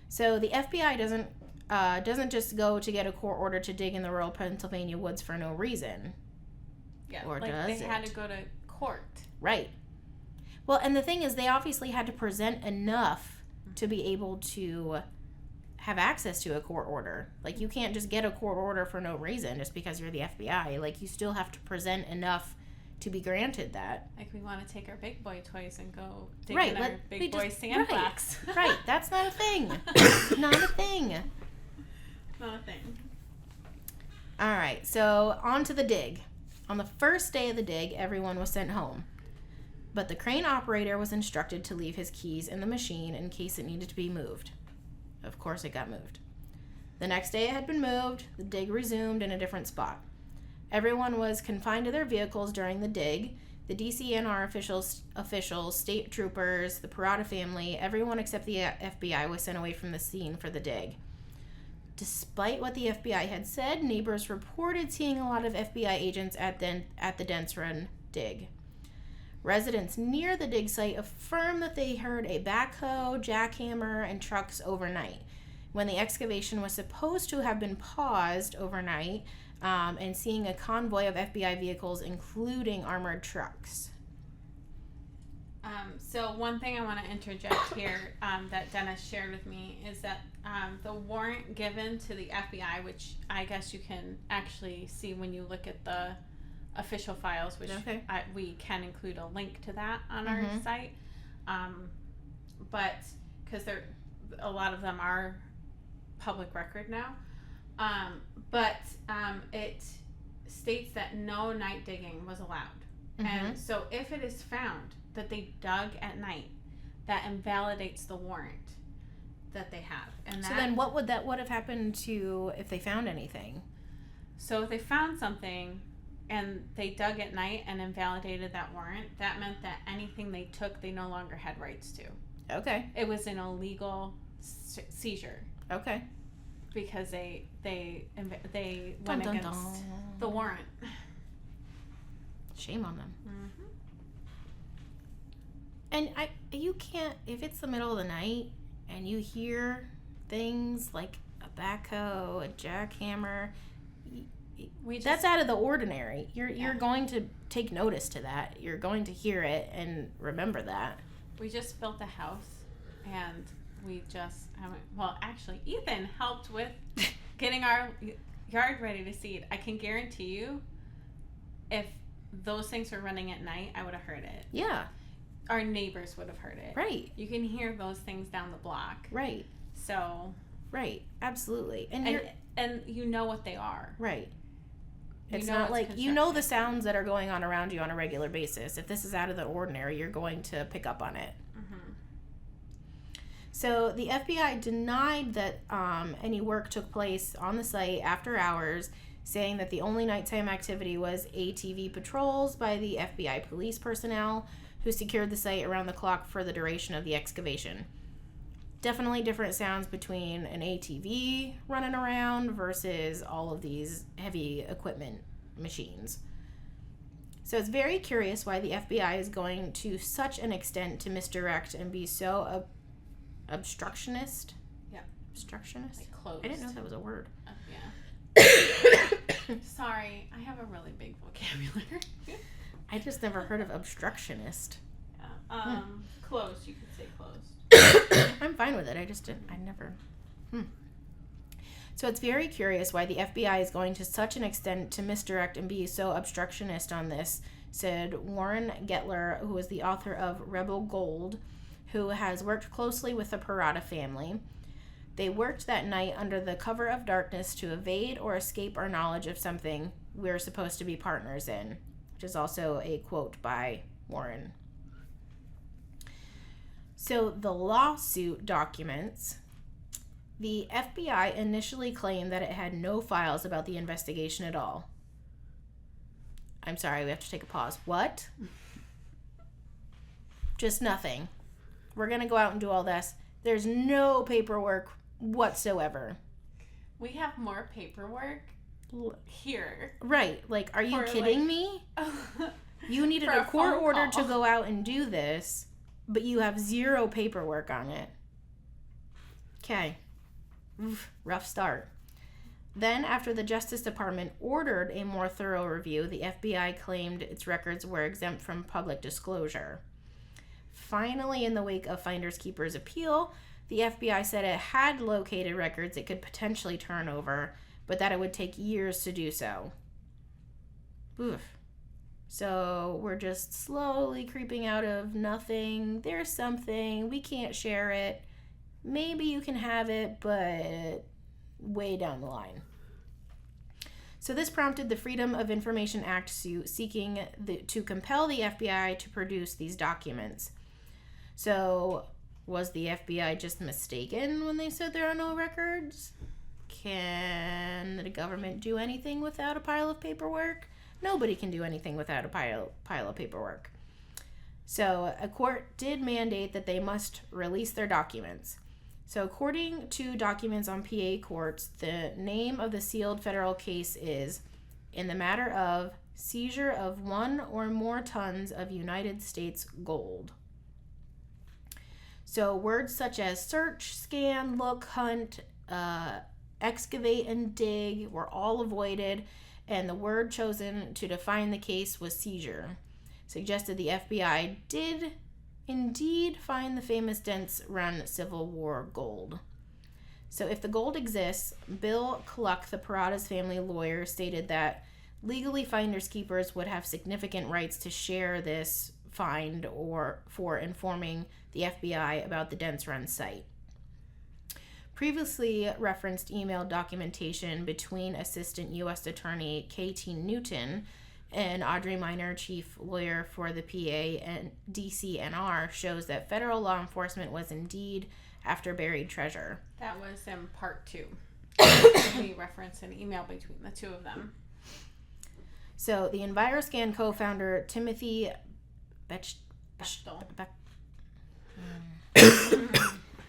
So the FBI doesn't just go to get a court order to dig in the rural Pennsylvania woods for no reason. Yeah, or does they had to go to court. Right. Well, and the thing is, they obviously had to present enough to be able to have access to a court order. You can't just get a court order for no reason just because you're the FBI. You still have to present enough to be granted that. We want to take our big boy toys and go dig in our big boy sandbox. Right. That's not a thing. Not a thing. Not a thing. All right. So on to the dig. On the first day of the dig, everyone was sent home. but the crane operator was instructed to leave his keys in the machine in case it needed to be moved. Of course it got moved. The next day it had been moved, the dig resumed in a different spot. Everyone was confined to their vehicles during the dig. The DCNR officials, state troopers, the Parada family, everyone except the FBI was sent away from the scene for the dig. Despite what the FBI had said, neighbors reported seeing a lot of FBI agents at the Dents Run dig. Residents near the dig site affirmed that they heard a backhoe, jackhammer, and trucks overnight, when the excavation was supposed to have been paused overnight, and seeing a convoy of FBI vehicles, including armored trucks. So one thing I want to interject here that Dennis shared with me is that the warrant given to the FBI, which I guess you can actually see when you look at the official files, which Okay. we can include a link to that on our site, but because a lot of them are public record now, but it states that no night digging was allowed. And so if it is found that they dug at night, that invalidates the warrant that they have. And So then what would have happened to if they found anything? So if they found something and they dug at night and invalidated that warrant, that meant that anything they took, they no longer had rights to. Okay. It was an illegal seizure Okay. because they Dun, went dun, against dun. the warrant. Shame on them. Mm-hmm. And you can't, if it's the middle of the night and you hear things like a backhoe, a jackhammer, that's out of the ordinary. You're going to take notice to that. You're going to hear it and remember that. We just built a house, and we just haven't. Well, actually, Ethan helped with getting our yard ready to seed. I can guarantee you, if those things were running at night, I would have heard it. Yeah. Our neighbors would have heard it. Right. You can hear those things down the block. Right. So. Right. Absolutely. And you know what they are. Right. You It's know not it's like the sounds that are going on around you on a regular basis. If this is out of the ordinary, you're going to pick up on it. Mm-hmm. So the FBI denied that any work took place on the site after hours, saying that the only nighttime activity was ATV patrols by the FBI police personnel who secured the site around the clock for the duration of the excavation. Definitely different sounds between an ATV running around versus all of these heavy equipment machines. So it's very curious why the FBI is going to such an extent to misdirect and be so obstructionist. Yeah. Obstructionist? Like closed. I didn't know that was a word. Yeah. Sorry, I have a really big vocabulary. I just never heard of obstructionist. Closed. You could say closed. I'm fine with it. I never. So it's very curious why the FBI is going to such an extent to misdirect and be so obstructionist on this, said Warren Gettler, who is the author of Rebel Gold, who has worked closely with the Parada family. They worked that night under the cover of darkness to evade or escape our knowledge of something we're supposed to be partners in, which is also a quote by Warren. So the lawsuit documents, the FBI initially claimed that it had no files about the investigation at all. I'm sorry, we have to take a pause. What? Just nothing. We're going to go out and do all this. There's no paperwork whatsoever. We have more paperwork here. Right. Like, are you kidding me? You needed a court order to go out and do this, but you have zero paperwork on it. Okay. Rough start. Then, after the Justice Department ordered a more thorough review, the FBI claimed its records were exempt from public disclosure. Finally, in the wake of Finders Keepers' appeal, the FBI said it had located records it could potentially turn over, but that it would take years to do so. Oof. So we're just slowly creeping out of nothing. There's something. We can't share it. Maybe you can have it, but way down the line. So this prompted the Freedom of Information Act suit seeking to compel the FBI to produce these documents. So was the FBI just mistaken when they said there are no records? Can the government do anything without a pile of paperwork? Nobody can do anything without a pile of paperwork. So a court did mandate that they must release their documents. So according to documents on PA courts, the name of the sealed federal case is in the matter of seizure of 1 or more tons of United States gold. So words such as search, scan, look, hunt, excavate, and dig were all avoided, and the word chosen to define the case was seizure. Suggested the FBI did indeed find the famous Dents Run Civil War gold. So if the gold exists, Bill Cluck, the Parada's family lawyer, stated that legally finders keepers would have significant rights to share this find or for informing the FBI about the Dents Run site. Previously referenced email documentation between Assistant U.S. Attorney K.T. Newton and Audrey Minor, chief lawyer for the PA and DCNR, shows that federal law enforcement was indeed after buried treasure. That was in part 2. We referenced an email between the two of them. So the EnviroScan co-founder Timothy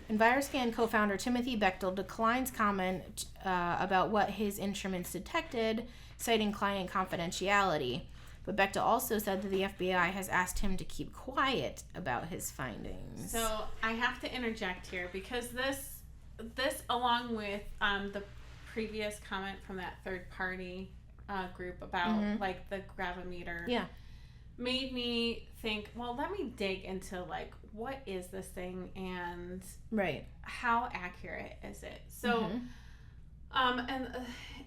EnviroScan co-founder Timothy Bechtel declines comment about what his instruments detected, citing client confidentiality. But Bechtel also said that the FBI has asked him to keep quiet about his findings. So I have to interject here because this along with the previous comment from that third party group about like the gravimeter, made me think, well, let me dig into like what is this thing and how accurate is it? So and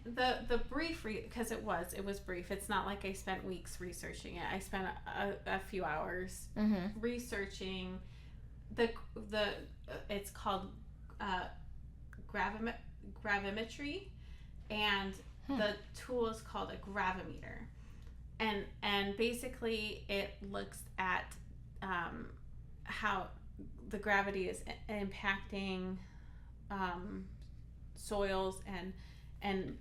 the brief, because it was brief. It's not like I spent weeks researching it. I spent a few hours researching the it's called gravimetry, and the tool is called a gravimeter, and basically it looks at how the gravity is impacting soils and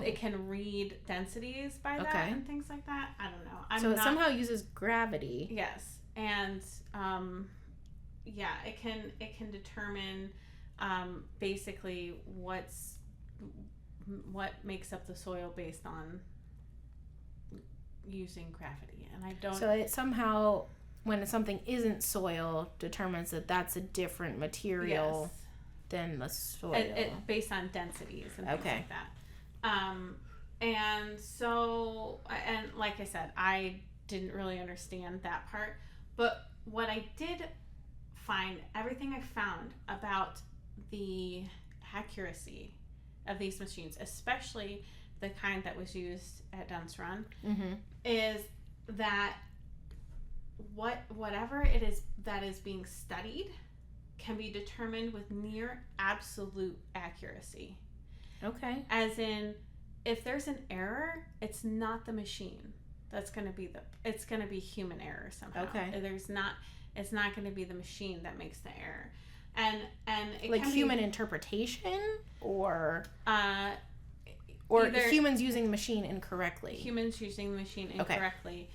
it can read densities by that and things like that. I don't know. So it somehow uses gravity. Yes, and it can determine basically what makes up the soil based on using gravity. And I don't. So it somehow, when something isn't soil, determines that that's a different material than the soil. It based on densities and things like that. And so, and like I said, I didn't really understand that part, but what I did find, everything I found about the accuracy of these machines, especially the kind that was used at Dents Run, is that whatever it is that is being studied can be determined with near absolute accuracy. Okay. As in, if there's an error, it's not the machine that's going to be it's going to be human error somehow. Okay. It's not going to be the machine that makes the error. And it like can human interpretation or either humans using the machine incorrectly. Humans using the machine incorrectly.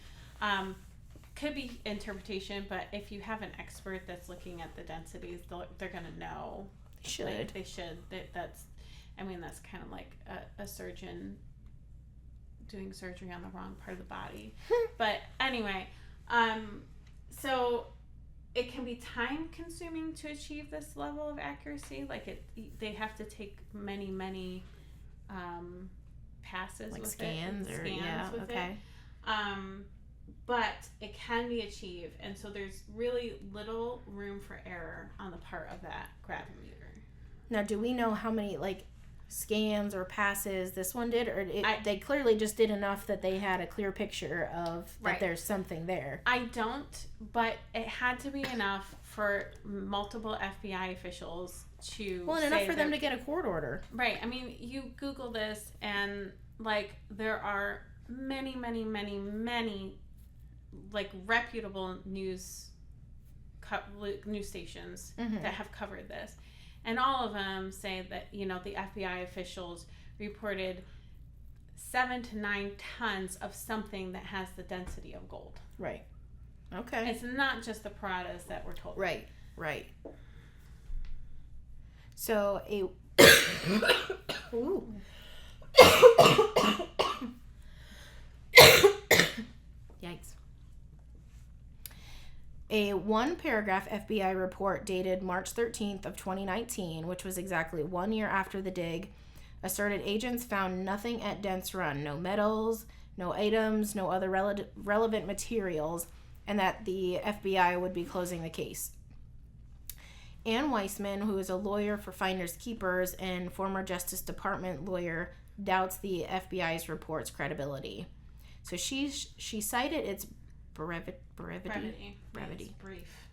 Could be interpretation, but if you have an expert that's looking at the densities, they're going to know. They should. That's kind of like a surgeon doing surgery on the wrong part of the body. But anyway, so it can be time consuming to achieve this level of accuracy. Like they have to take many passes like with scans it. Scans with it. But it can be achieved, and so there's really little room for error on the part of that gravimeter. Now, do we know how many like scans or passes this one did, or they clearly just did enough that they had a clear picture of that there's something there? I don't, but it had to be enough for multiple FBI officials to and enough for them to get a court order. Right. I mean, you Google this, and like, there are many, many, many, many, like, reputable news stations that have covered this. And all of them say that, you know, the FBI officials reported 7 to 9 tons of something that has the density of gold. Right. Okay. It's not just the Paradas that we're told. Right. So Ooh. Yikes. A one-paragraph FBI report dated March 13th of 2019, which was exactly 1 year after the dig, asserted agents found nothing at Dents Run, no metals, no items, no other relevant materials, and that the FBI would be closing the case. Ann Weissman, who is a lawyer for Finders Keepers and former Justice Department lawyer, doubts the FBI's report's credibility. So she cited its brevity. It's brief.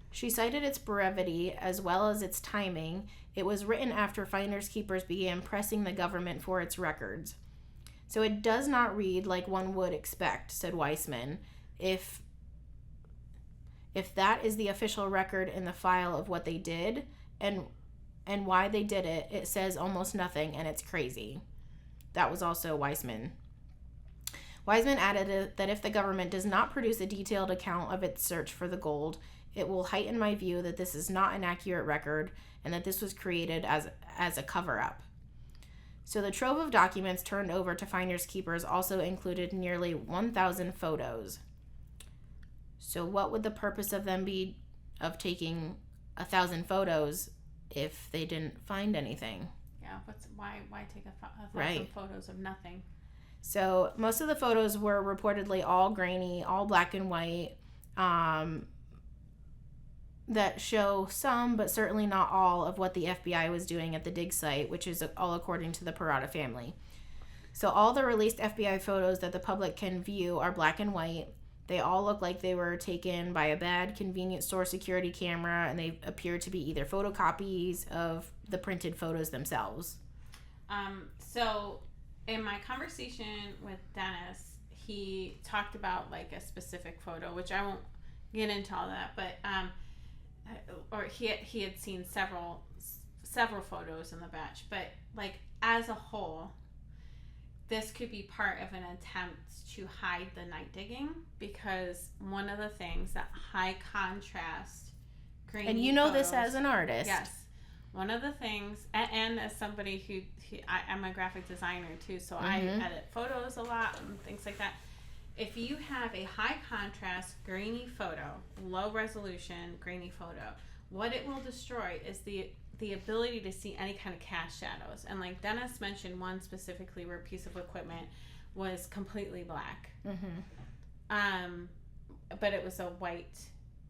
She cited its brevity as well as its timing. It was written after Finders Keepers began pressing the government for its records. So it does not read like one would expect, said Weissman. If that is the official record in the file of what they did and why they did it, it says almost nothing, and it's crazy. That was also Weissman. Weissman added that if the government does not produce a detailed account of its search for the gold, it will heighten my view that this is not an accurate record and that this was created as a cover-up. So the trove of documents turned over to Finders Keepers also included nearly 1,000 photos. So what would the purpose of them be of taking 1,000 photos if they didn't find anything? Yeah, why take 1,000 photos of nothing? So most of the photos were reportedly all grainy, all black and white, that show some, but certainly not all, of what the FBI was doing at the dig site, which is all according to the Parada family. So all the released FBI photos that the public can view are black and white. They all look like they were taken by a bad convenience store security camera, and they appear to be either photocopies of the printed photos themselves. So in my conversation with Dennis, he talked about like a specific photo, which I won't get into all that, but or he had seen several photos in the batch, but like as a whole, this could be part of an attempt to hide the night digging, because one of the things that high contrast grainy and you know photos, this as an artist. Yes. One of the things, and as somebody who I'm a graphic designer too, so I edit photos a lot and things like that. If you have a high contrast grainy photo, low resolution grainy photo, what it will destroy is the ability to see any kind of cast shadows. And like Dennis mentioned one specifically where a piece of equipment was completely black. But it was a white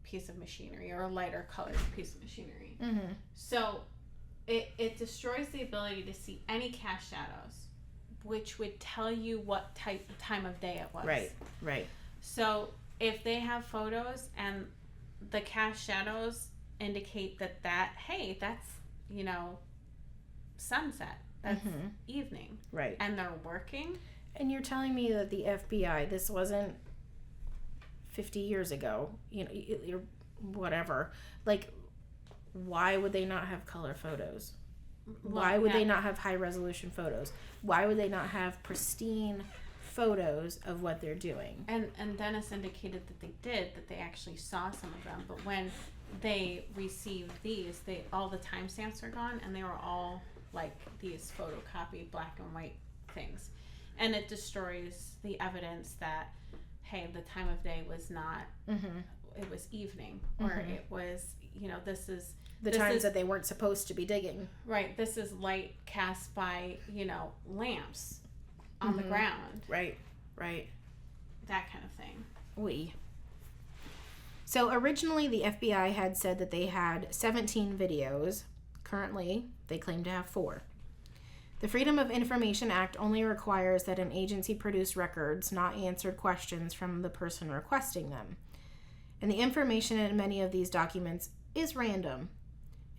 piece of machinery or a lighter colored piece of machinery. So it destroys the ability to see any cast shadows, which would tell you what time of day it was. Right. So if they have photos and the cast shadows indicate that's, you know, sunset, that's evening. Right. And they're working. And you're telling me that the FBI, this wasn't 50 years ago, you know, whatever. Like, why would they not have color photos? Why would they not have high resolution photos? Why would they not have pristine photos of what they're doing? And Dennis indicated that they actually saw some of them, but when they received these, all the timestamps are gone, and they were all like these photocopied black and white things. And it destroys the evidence that, hey, the time of day was not, it was evening, or it was, you know, this is times that they weren't supposed to be digging. Right. This is light cast by, you know, lamps on the ground. Right. That kind of thing. So originally the FBI had said that they had 17 videos. Currently, they claim to have 4. The Freedom of Information Act only requires that an agency produce records, not answered questions from the person requesting them. And the information in many of these documents is random.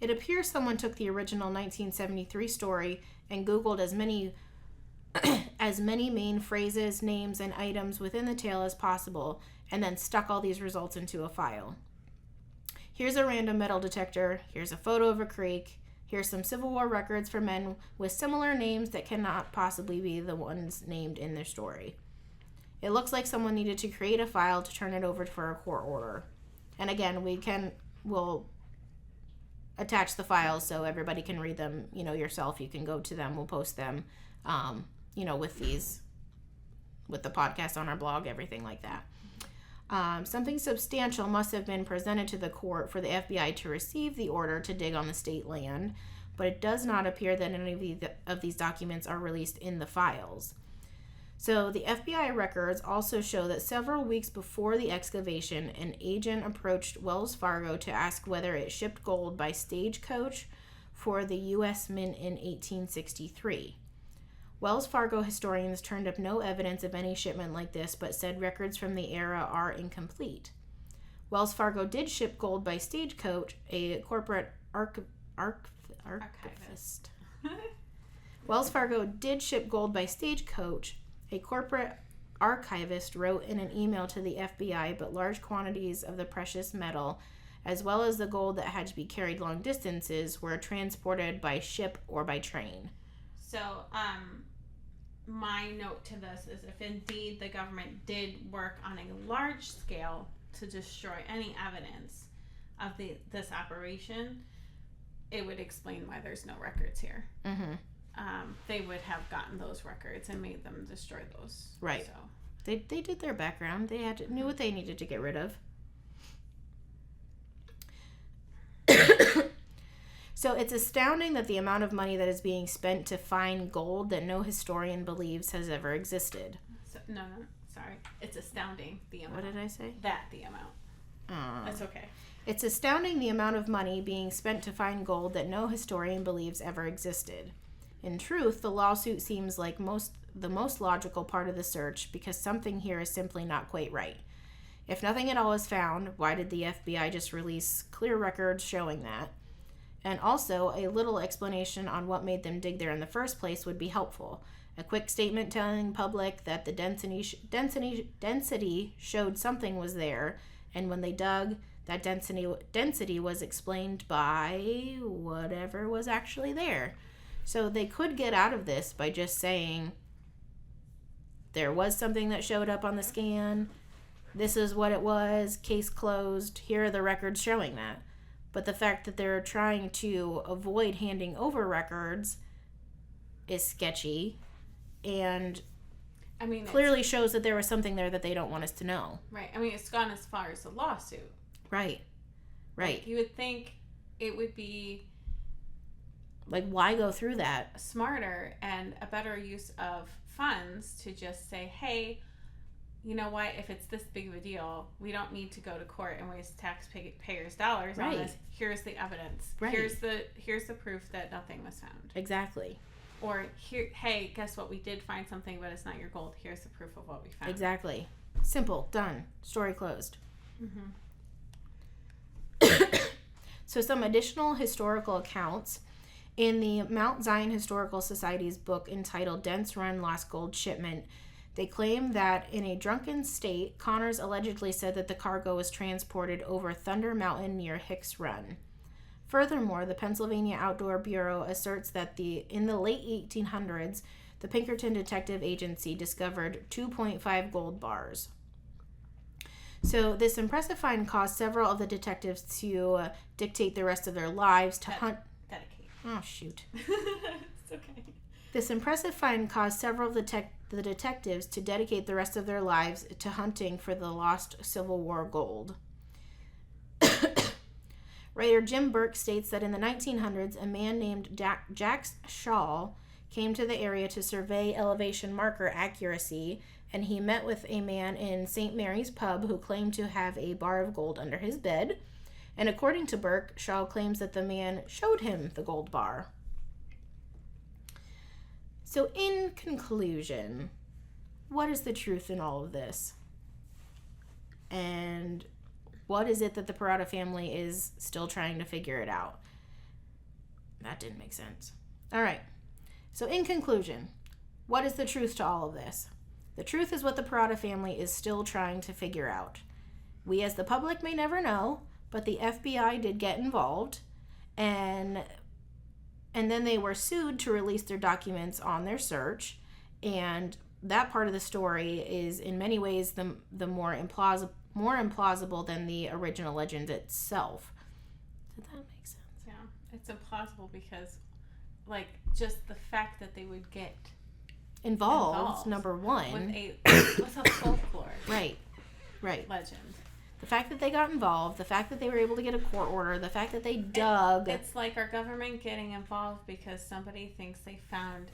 It appears someone took the original 1973 story and Googled as as many main phrases, names, and items within the tale as possible, and then stuck all these results into a file. Here's a random metal detector. Here's a photo of a creek. Here's some Civil War records for men with similar names that cannot possibly be the ones named in their story. It looks like someone needed to create a file to turn it over for a court order. And again, we'll attach the files so everybody can read them, yourself. You can go to them. We'll post them, with the podcast on our blog, everything like that. Something substantial must have been presented to the court for the FBI to receive the order to dig on the state land, but it does not appear that any of these documents are released in the files. So the FBI records also show that several weeks before the excavation, an agent approached Wells Fargo to ask whether it shipped gold by stagecoach for the U.S. Mint in 1863. Wells Fargo historians turned up no evidence of any shipment like this, but said records from the era are incomplete. Wells Fargo did ship gold by stagecoach, a corporate archivist. Wells Fargo did ship gold by stagecoach. A corporate archivist wrote in an email to the FBI, but large quantities of the precious metal, as well as the gold that had to be carried long distances, were transported by ship or by train. So, my note to this is if indeed the government did work on a large scale to destroy any evidence of this operation, it would explain why there's no records here. Mm-hmm. They would have gotten those records and made them destroy those. Right. So They did their background. They knew what they needed to get rid of. So it's astounding that the amount of money that is being spent to find gold that no historian believes has ever existed. No, sorry. It's astounding the amount. What did I say? The amount. That's okay. It's astounding the amount of money being spent to find gold that no historian believes ever existed. In truth, the lawsuit seems like the most logical part of the search because something here is simply not quite right. If nothing at all is found, why did the FBI just release clear records showing that? And also, a little explanation on what made them dig there in the first place would be helpful. A quick statement telling public that the density showed something was there, and when they dug, that density was explained by whatever was actually there. So they could get out of this by just saying, there was something that showed up on the scan, this is what it was, case closed, here are the records showing that. But the fact that they're trying to avoid handing over records is sketchy and clearly shows that there was something there that they don't want us to know. Right. It's gone as far as the lawsuit. Right. Like, you would think it would be like, why go through that? Smarter and a better use of funds to just say, hey, you know what, if it's this big of a deal, we don't need to go to court and waste taxpayers' dollars on this. Here's the evidence. Right. Here's the proof that nothing was found. Exactly. Or, here, hey, guess what, we did find something, but it's not your gold. Here's the proof of what we found. Exactly. Simple. Done. Story closed. Mm-hmm. So some additional historical accounts. In the Mount Zion Historical Society's book entitled Dents Run Gold Shipment, they claim that in a drunken state, Connors allegedly said that the cargo was transported over Thunder Mountain near Hicks Run. Furthermore, the Pennsylvania Outdoor Bureau asserts that in the late 1800s, the Pinkerton Detective Agency discovered 2.5 gold bars. So this impressive find caused several of the detectives to dictate the rest of their lives to hunt... Dedicate. Oh, shoot. It's okay. This impressive find caused several of the detectives to dedicate the rest of their lives to hunting for the lost Civil War gold. Writer Jim Burke states that in the 1900s, a man named Jack Shaw came to the area to survey elevation marker accuracy, and he met with a man in St. Mary's Pub who claimed to have a bar of gold under his bed. And according to Burke, Shaw claims that the man showed him the gold bar. So in conclusion, what is the truth in all of this? And what is it that the Parada family is still trying to figure it out? That didn't make sense. All right. So in conclusion, What is the truth to all of this? The truth is what the Parada family is still trying to figure out. We as the public may never know, but the FBI did get involved, and then they were sued to release their documents on their search, and that part of the story is in many ways the more implausible than the original legend itself. Did that make sense? Yeah, it's implausible because, like, just the fact that they would get Involved. Number one. With a folklore. Right. Legend. The fact that they got involved, the fact that they were able to get a court order, the fact that they dug. It's like our government getting involved because somebody thinks they found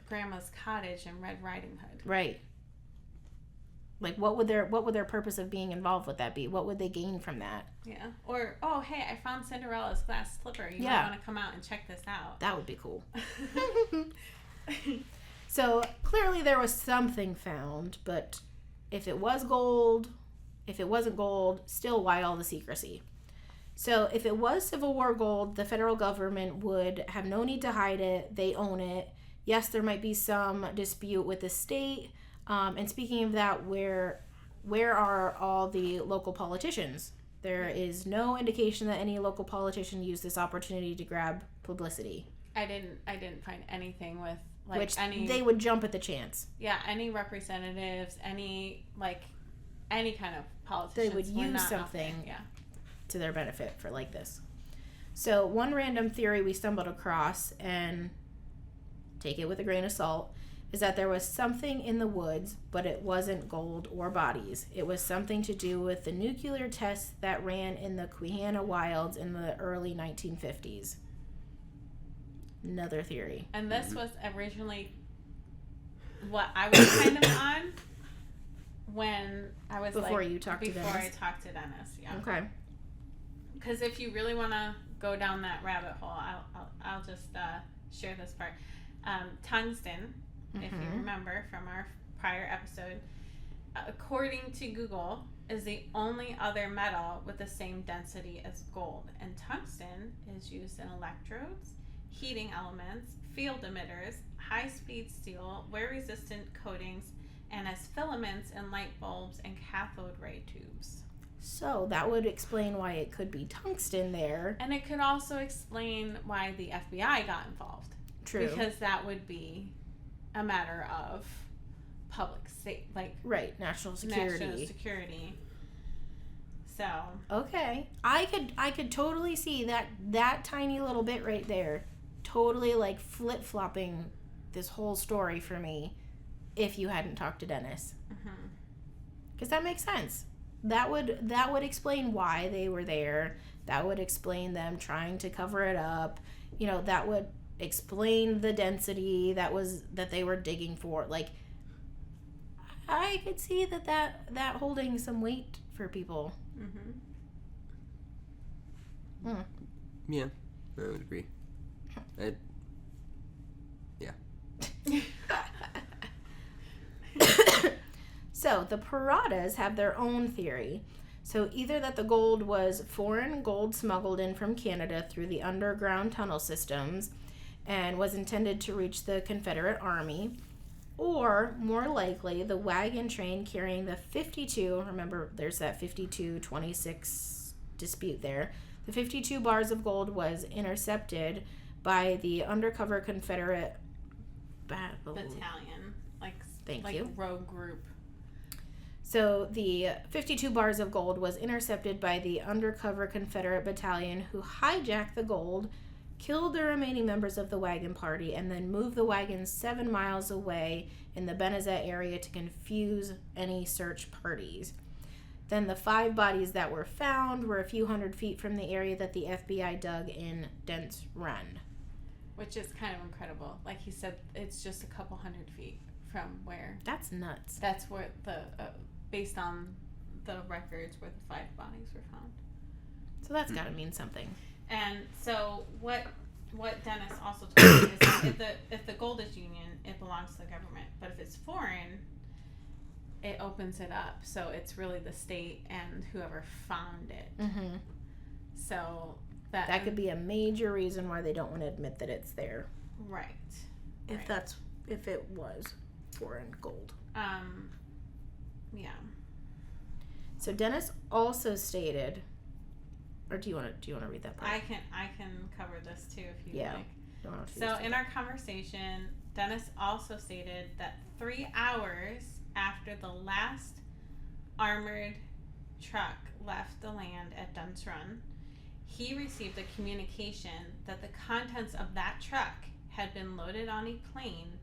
Grandma's cottage in Red Riding Hood. Right. Like, what would their purpose of being involved with that be? What would they gain from that? Yeah. Or, oh, hey, I found Cinderella's glass slipper. You might want to come out and check this out. That would be cool. So, clearly there was something found, but if it was gold, if it wasn't gold, still why all the secrecy? So, if it was Civil War gold, the federal government would have no need to hide it. They own it. Yes, there might be some dispute with the state. And speaking of that, where are all the local politicians? There is no indication that any local politician used this opportunity to grab publicity. I didn't find anything with they would jump at the chance. Yeah, any representatives, any kind of politicians. They would use something to their benefit for like this. So one random theory we stumbled across, and take it with a grain of salt, is that there was something in the woods, but it wasn't gold or bodies. It was something to do with the nuclear tests that ran in the Quijana wilds in the early 1950s. Another theory. And this was originally what I was kind of on when I was before I talked to Dennis. Yeah. Okay. Because if you really want to go down that rabbit hole, I'll just share this part. Tungsten, if you remember from our prior episode, according to Google, is the only other metal with the same density as gold. And tungsten is used in electrodes, heating elements, field emitters, high-speed steel, wear-resistant coatings, and as filaments in light bulbs and cathode ray tubes. So that would explain why it could be tungsten there. And it could also explain why the FBI got involved. True. Because that would be a matter of public safety, national security. So okay, I could totally see that tiny little bit right there, totally like flip-flopping this whole story for me, if you hadn't talked to Dennis. Because that makes sense. That would explain why they were there. That would explain them trying to cover it up. That would explain the density that they were digging for. Like, I could see that holding some weight for people. Yeah, I would agree. So the Paradas have their own theory. So either that the gold was foreign gold smuggled in from Canada through the underground tunnel systems and was intended to reach the Confederate Army, or more likely the wagon train carrying the 52, remember there's that 52-26 dispute there, the 52 bars of gold was intercepted by the undercover Confederate battalion, Thank you. rogue group. So the 52 bars of gold was intercepted by the undercover Confederate battalion, who hijacked the gold, killed the remaining members of the wagon party, and then moved the wagon 7 miles away in the Benezet area to confuse any search parties. Then the 5 bodies that were found were a few hundred feet from the area that the FBI dug in Dents Run. Which is kind of incredible. Like he said, it's just a couple hundred feet from where... That's nuts. That's where based on the records, where the 5 bodies were found. So that's got to mean something. And so what Dennis also told me is that if the gold is Union, it belongs to the government. But if it's foreign, it opens it up. So it's really the state and whoever found it. So that could be a major reason why they don't want to admit that it's there. Right. If that's if it was foreign gold. Yeah. So Dennis also stated, or do you want to read that part? I can cover this too if you like. So in our conversation, Dennis also stated that 3 hours after the last armored truck left the land at Dents Run, he received a communication that the contents of that truck had been loaded on a plane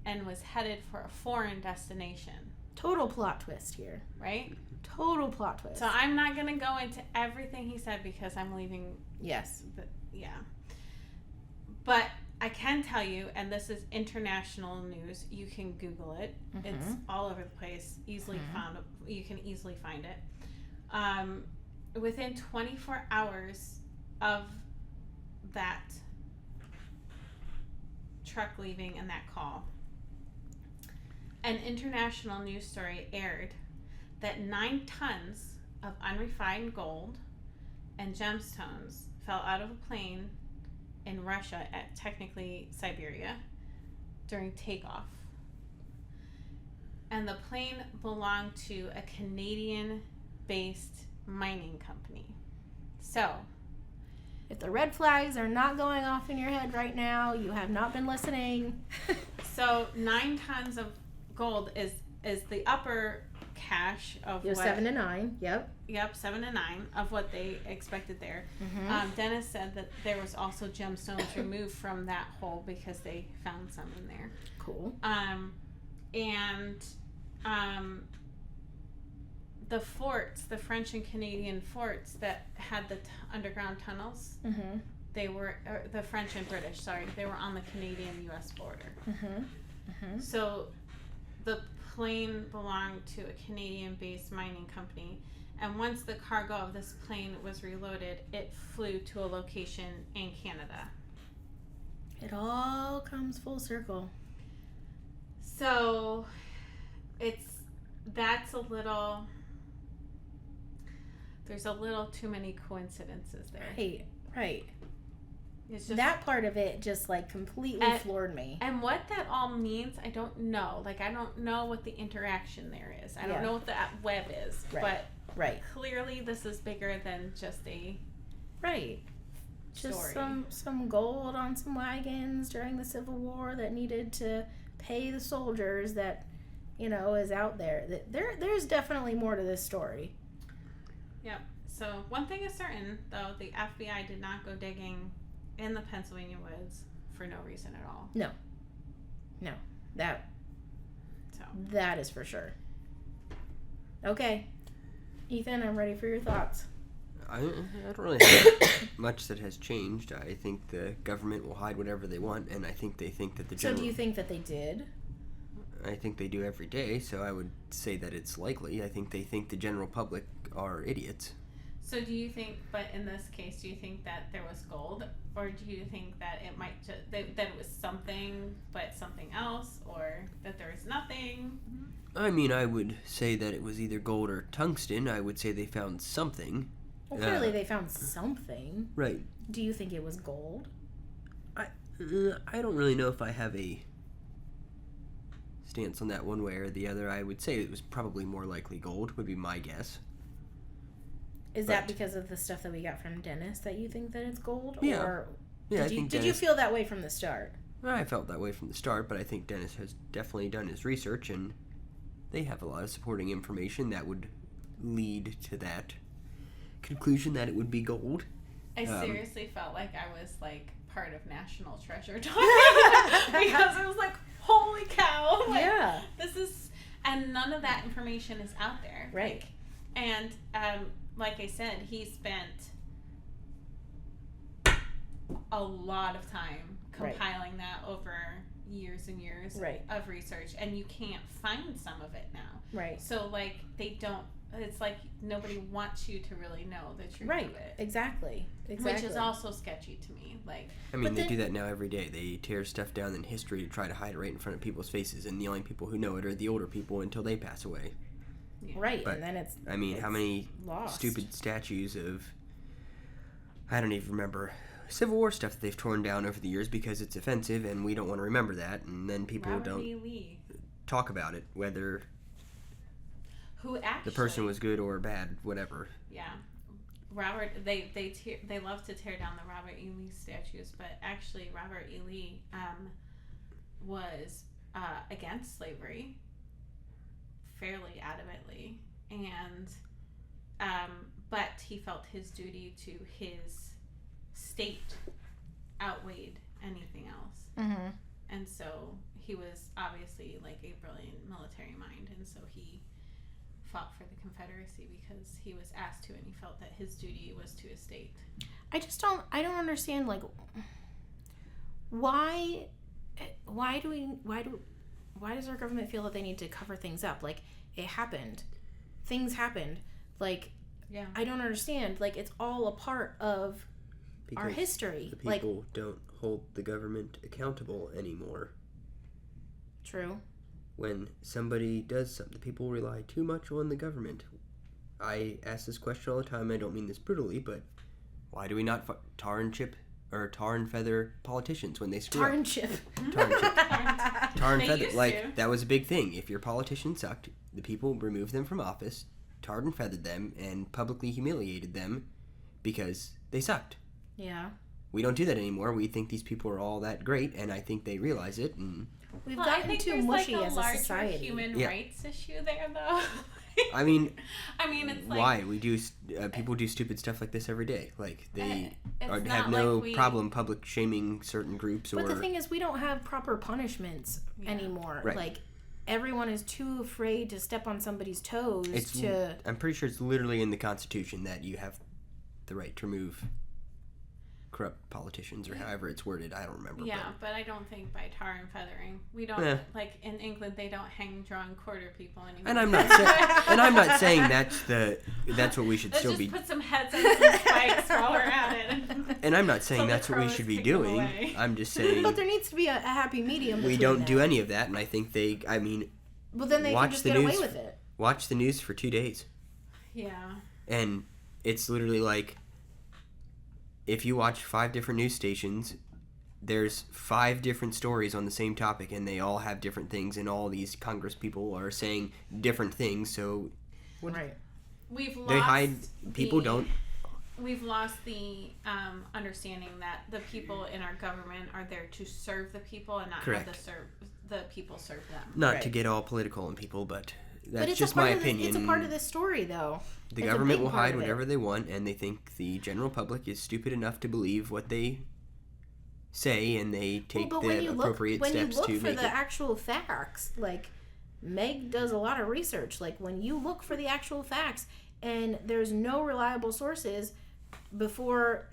and was headed for a foreign destination. Total plot twist here. Right? Total plot twist. So I'm not going to go into everything he said because I'm leaving. Yes. Yeah. But I can tell you, and this is international news, you can Google it. Mm-hmm. It's all over the place. Easily found. You can easily find it. Within 24 hours of that truck leaving and that call, an international news story aired that 9 tons of unrefined gold and gemstones fell out of a plane in Russia at technically Siberia during takeoff. And the plane belonged to a Canadian-based mining company. So, if the red flags are not going off in your head right now, you have not been listening. So 9 tons of gold is the upper cache of what 7 to 9. Yep, 7 to 9 of what they expected there. Dennis said that there was also gemstones removed from that hole because they found some in there. Cool. The forts, the French and Canadian forts that had the underground tunnels, they were the French and British. Sorry, they were on the Canadian-U.S. border. So the plane belonged to a Canadian-based mining company, and once the cargo of this plane was reloaded, it flew to a location in Canada. It all comes full circle. So that's a little, there's a little too many coincidences there. Right. It's just, that part of it just like completely floored me. And what that all means, I don't know. Like, I don't know what the interaction there is. I don't know what the web is. Right. But clearly this is bigger than just a just story. some gold on some wagons during the Civil War that needed to pay the soldiers that, is out there. There's definitely more to this story. Yep. So one thing is certain, though, the FBI did not go digging in the Pennsylvania woods for no reason at all. No. That is for sure. Okay. Ethan, I'm ready for your thoughts. I don't really have much that has changed. I think the government will hide whatever they want, and I think they think that the general... So do you think that they did? I think they do every day, so I would say that it's likely. I think they think the general public are idiots. So do you think, but in this case, do you think that there was gold, or do you think that it might that it was something but something else, or that there was nothing? I mean, I would say that it was either gold or tungsten. I would say they found something. Well, clearly they found something. Right. Do you think it was gold? I don't really know if I have a stance on that one way or the other. I would say it was probably more likely gold, would be my guess. Is that because of the stuff that we got from Dennis that you think that it's gold? Yeah. Or Did you feel that way from the start? I felt that way from the start, but I think Dennis has definitely done his research, and they have a lot of supporting information that would lead to that conclusion that it would be gold. I seriously felt like I was like part of National Treasure talking because I was like, holy cow. Like, yeah. This is, and none of that information is out there. Right. And like I said, he spent a lot of time compiling that over years and years of research, and you can't find some of it now. Right. So like they don't. It's like nobody wants you to really know the truth of it. Exactly. Which is also sketchy to me. Like, I mean, they do that now every day. They tear stuff down in history to try to hide it right in front of people's faces, and the only people who know it are the older people until they pass away. Yeah. Right, but, and then it's how many lost. stupid statues of, I don't even remember Civil War stuff that they've torn down over the years because it's offensive and we don't want to remember that, and then people Robert don't E. Lee, talk about it, whether who actually the person was good or bad, whatever. Yeah, Robert. They love to tear down the Robert E. Lee statues, but actually Robert E. Lee was against slavery fairly adamantly, and but he felt his duty to his state outweighed anything else. Mm-hmm. And so he was obviously like a brilliant military mind, and so he fought for the Confederacy because he was asked to, and he felt that his duty was to his state. I don't understand, like, why does our government feel that they need to cover things up? Like, things happened, like, Yeah. I don't understand, like, it's all a part of our history. The people don't hold the government accountable anymore. True. When somebody does something, the people rely too much on the government. I ask this question all the time. I don't mean this brutally, but why do we not tar and feather politicians when they screw Tar up? and chip. Tar and chip. Tar and They feather. used Like, to. that was a big thing. If your politician sucked, the people removed them from office, tarred and feathered them, and publicly humiliated them because they sucked. Yeah. We don't do that anymore. We think these people are all that great, and I think they realize it. And We've I gotten think too there's mushy like a as a larger society. human Yeah. rights issue there, though. I mean, it's like why we do? People do stupid stuff like this every day. Like they it's have not no like we- problem public shaming certain groups But or. the thing is, we don't have proper punishments anymore. Right. Like, everyone is too afraid to step on somebody's toes I'm pretty sure it's literally in the Constitution that you have the right to remove corrupt politicians, or however it's worded. I don't remember. Yeah, but I don't think by tar and feathering. We don't like in England. They don't hang, draw, and quarter people anymore. And I'm not saying that's what we should Let's still just be. put some heads on some spikes while we're at it. And I'm not saying So the that's what we crows should be kick them doing. away. I'm just saying but there needs to be a happy medium. we between don't that. do any of that, and I think they. I mean, Well, then they watch can just the get news. away with it. Watch the news for 2 days. Yeah. And it's literally like, if you watch 5 different news stations, there's 5 different stories on the same topic, and they all have different things, and all these Congress people are saying different things, so Right. We've lost they hide. People don't. We've lost the understanding that the people in our government are there to serve the people and not Correct. have the people serve them. Not Right. to get all political on people, but that's But it's just a part my of opinion. It's a part of this story, though. The It's a government big will part hide of it. whatever they want, and they think the general public is stupid enough to believe what they say, and they take but the appropriate when steps you look to for make the it. actual facts, like, Meg does a lot of research. Like, when you look for the actual facts, and there's no reliable sources before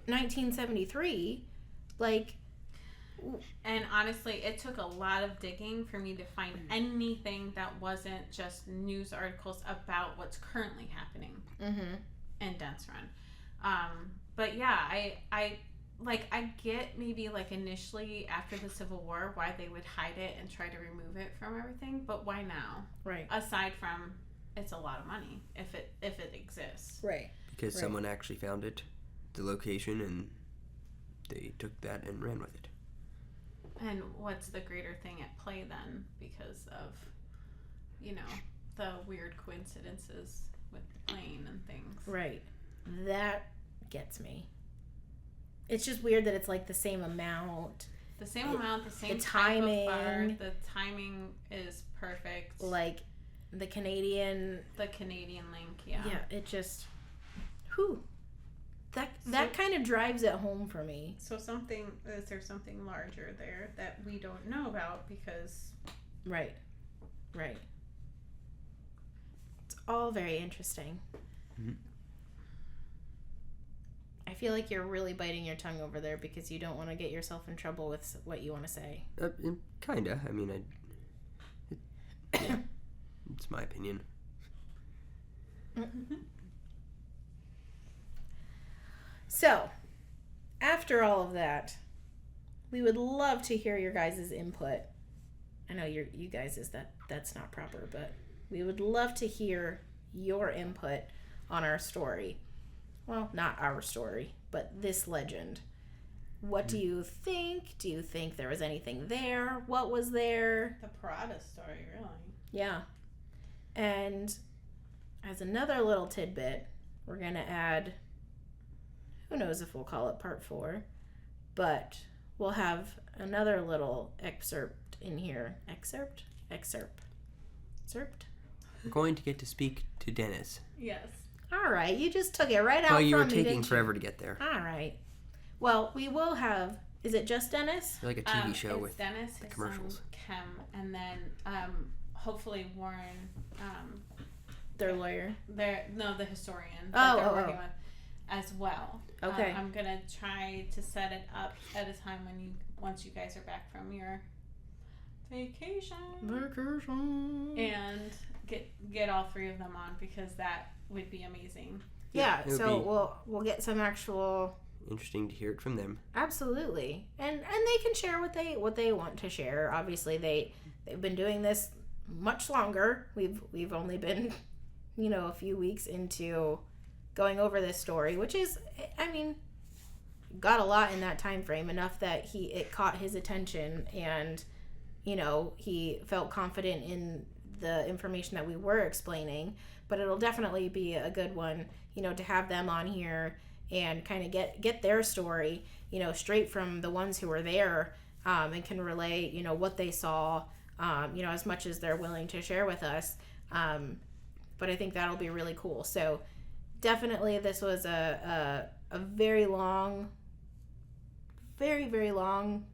1973, like, And honestly, it took a lot of digging for me to find anything that wasn't just news articles about what's currently happening in Dents Run. But yeah, I get maybe like initially after the Civil War why they would hide it and try to remove it from everything, but why now? right, Aside from it's a lot of money if it exists. right. Because Right. someone actually found it, the location, and they took that and ran with it. And what's the greater thing at play then because of, the weird coincidences with the plane and things. Right. That gets me. It's just weird that it's like the same amount. The same amount, the same the type of bar. timing. The timing is perfect. Like the Canadian. The Canadian link, yeah. Yeah, it just. Whew. That kind of drives it home for me. So is there something larger there that we don't know about because... Right. Right. It's all very interesting. Mhm. I feel like you're really biting your tongue over there because you don't want to get yourself in trouble with what you want to say. Kinda. I mean, yeah, it's my opinion. So, after all of that, we would love to hear your guys' input. I know you guys that's not proper, but we would love to hear your input on our story. well, not our story, but this legend. What do you think? Do you think there was anything there? What was there? The Parada story, really. Yeah. And as another little tidbit, we're going to add, who knows if we'll call it part 4, but we'll have another little excerpt in here. Excerpt? We're going to get to speak to Dennis. Yes. All right, you just took it right out Well, you were from me, taking didn't you? forever to get there. All right. Well, we will have, is it just Dennis? Like a TV show it's with Dennis, the his commercials. son Kim, and then hopefully Warren, Their lawyer. the historian that they're working with as well. Okay. I'm gonna try to set it up at a time once you guys are back from your vacation and get all 3 of them on, because that would be amazing. Yeah, it would so be we'll get some actual. interesting to hear it from them. Absolutely, and they can share what they want to share. Obviously, they've been doing this much longer. We've only been, a few weeks into going over this story, which is, I mean, got a lot in that time frame, enough that it caught his attention, and he felt confident in the information that we were explaining. But it'll definitely be a good one, to have them on here and kind of get their story, straight from the ones who were there, and can relay, what they saw, as much as they're willing to share with us. But I think that'll be really cool. So definitely this was a very long, very, very long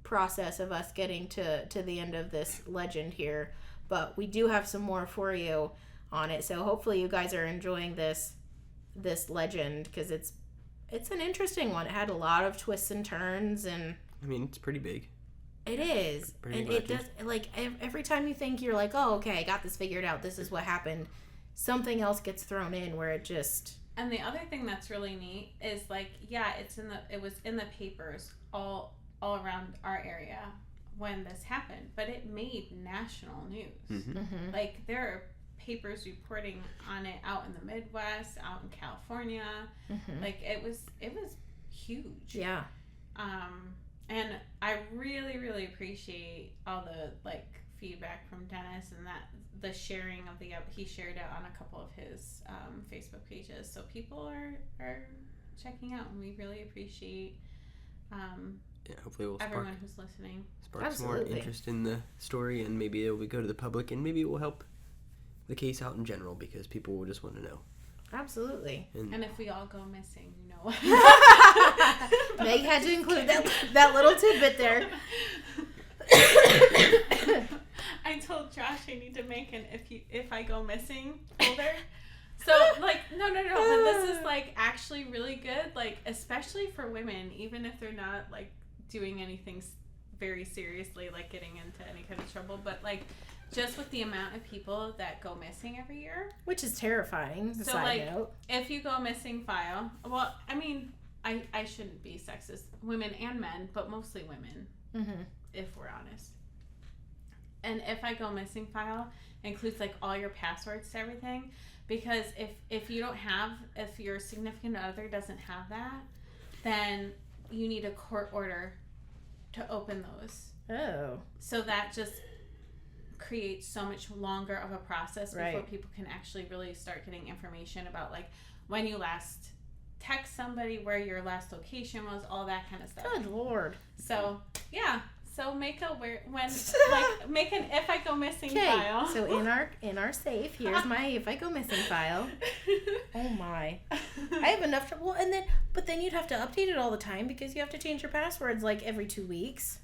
process of us getting to the end of this legend here. But we do have some more for you on it. So hopefully you guys are enjoying this legend, because it's an interesting one. It had a lot of twists and turns, and I mean, it's pretty big. it is. Pretty And legend. it does, like, every time you think you're like, oh, okay, I got this figured out, this is what happened, something else gets thrown in where it just. And the other thing that's really neat is, like, yeah, it was in the papers all around our area when this happened, but it made national news. Mm-hmm. Mm-hmm. Like, there are papers reporting on it out in the Midwest, out in California. Mm-hmm. Like, it was huge. Yeah. And I really, really appreciate all the, like, feedback from Dennis, and that the sharing of he shared it on a couple of his Facebook pages, so people are checking out, and we really appreciate Yeah, hopefully we'll everyone who's listening. spark some more Absolutely. interest in the story, and maybe it will go to the public, and maybe it will help the case out in general, because people will just want to know. Absolutely. And if we all go missing, Meg had to include that little tidbit there. I told Josh I need to make an if I go missing folder. So, like, no, but this is, like, actually really good, like, especially for women, even if they're not, like, doing anything very seriously, like getting into any kind of trouble, but, like, just with the amount of people that go missing every year. Which is terrifying. So, Side like, note. if you go missing file, well, I mean, I shouldn't be sexist, women and men, but mostly women, Mm-hmm. if we're honest. And if I go missing file includes, like, all your passwords to everything, because if your significant other doesn't have that, then you need a court order to open those. Oh. So that just creates so much longer of a process before Right. people can actually really start getting information about, like, when you last text somebody, where your last location was, all that kind of stuff. Good Lord. So, yeah. So make an if I go missing Okay. file. So in our safe, here's my if I go missing file. Oh my. I have enough trouble, but then you'd have to update it all the time, because you have to change your passwords like every 2 weeks.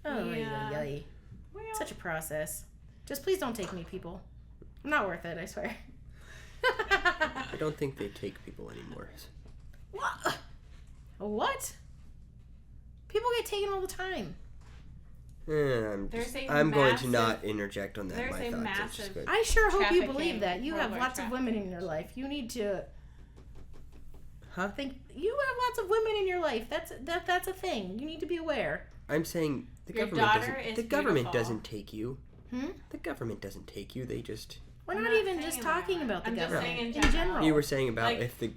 Oh Yeah. yay. Well, Such a process. Just please don't take me, people. Not worth it, I swear. I don't think they take people anymore. What? What? People get taken all the time. I'm going to not interject on that. there's My a thoughts are massive- just good. I sure hope you Trafficking, believe that. You have worldwide lots of women in your life. You need to Huh? think you have lots of women in your life. That's a thing. You need to be aware. I'm saying the Your government daughter doesn't. is The government beautiful. doesn't take you. Hmm? The government doesn't take you. They just. We're I'm not not even saying just that. talking about the I'm just government saying in in general. general. You were saying about Like, if the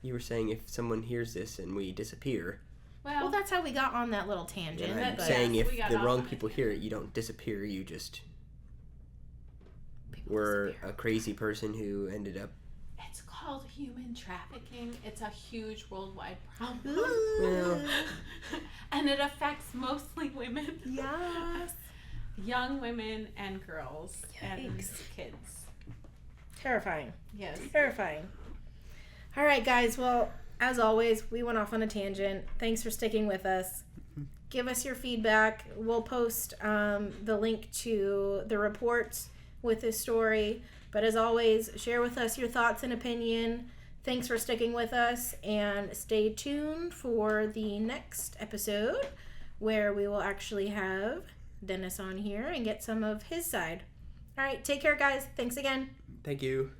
you were saying if someone hears this and we disappear. Well, that's how we got on that little tangent. And I'm but saying yes, if we got the off wrong on a people hear it, you don't disappear. You just were disappear. a crazy person who ended up. It's called human trafficking. It's a huge worldwide problem. Well, And it affects mostly women. Yes. Young women and girls and Yikes. kids. Terrifying. Yes. Terrifying. All right, guys. Well, as always, we went off on a tangent. Thanks for sticking with us. Give us your feedback. We'll post the link to the report with this story. But as always, share with us your thoughts and opinion. Thanks for sticking with us, and stay tuned for the next episode where we will actually have Dennis on here and get some of his side. All right, take care, guys. Thanks again. thank you.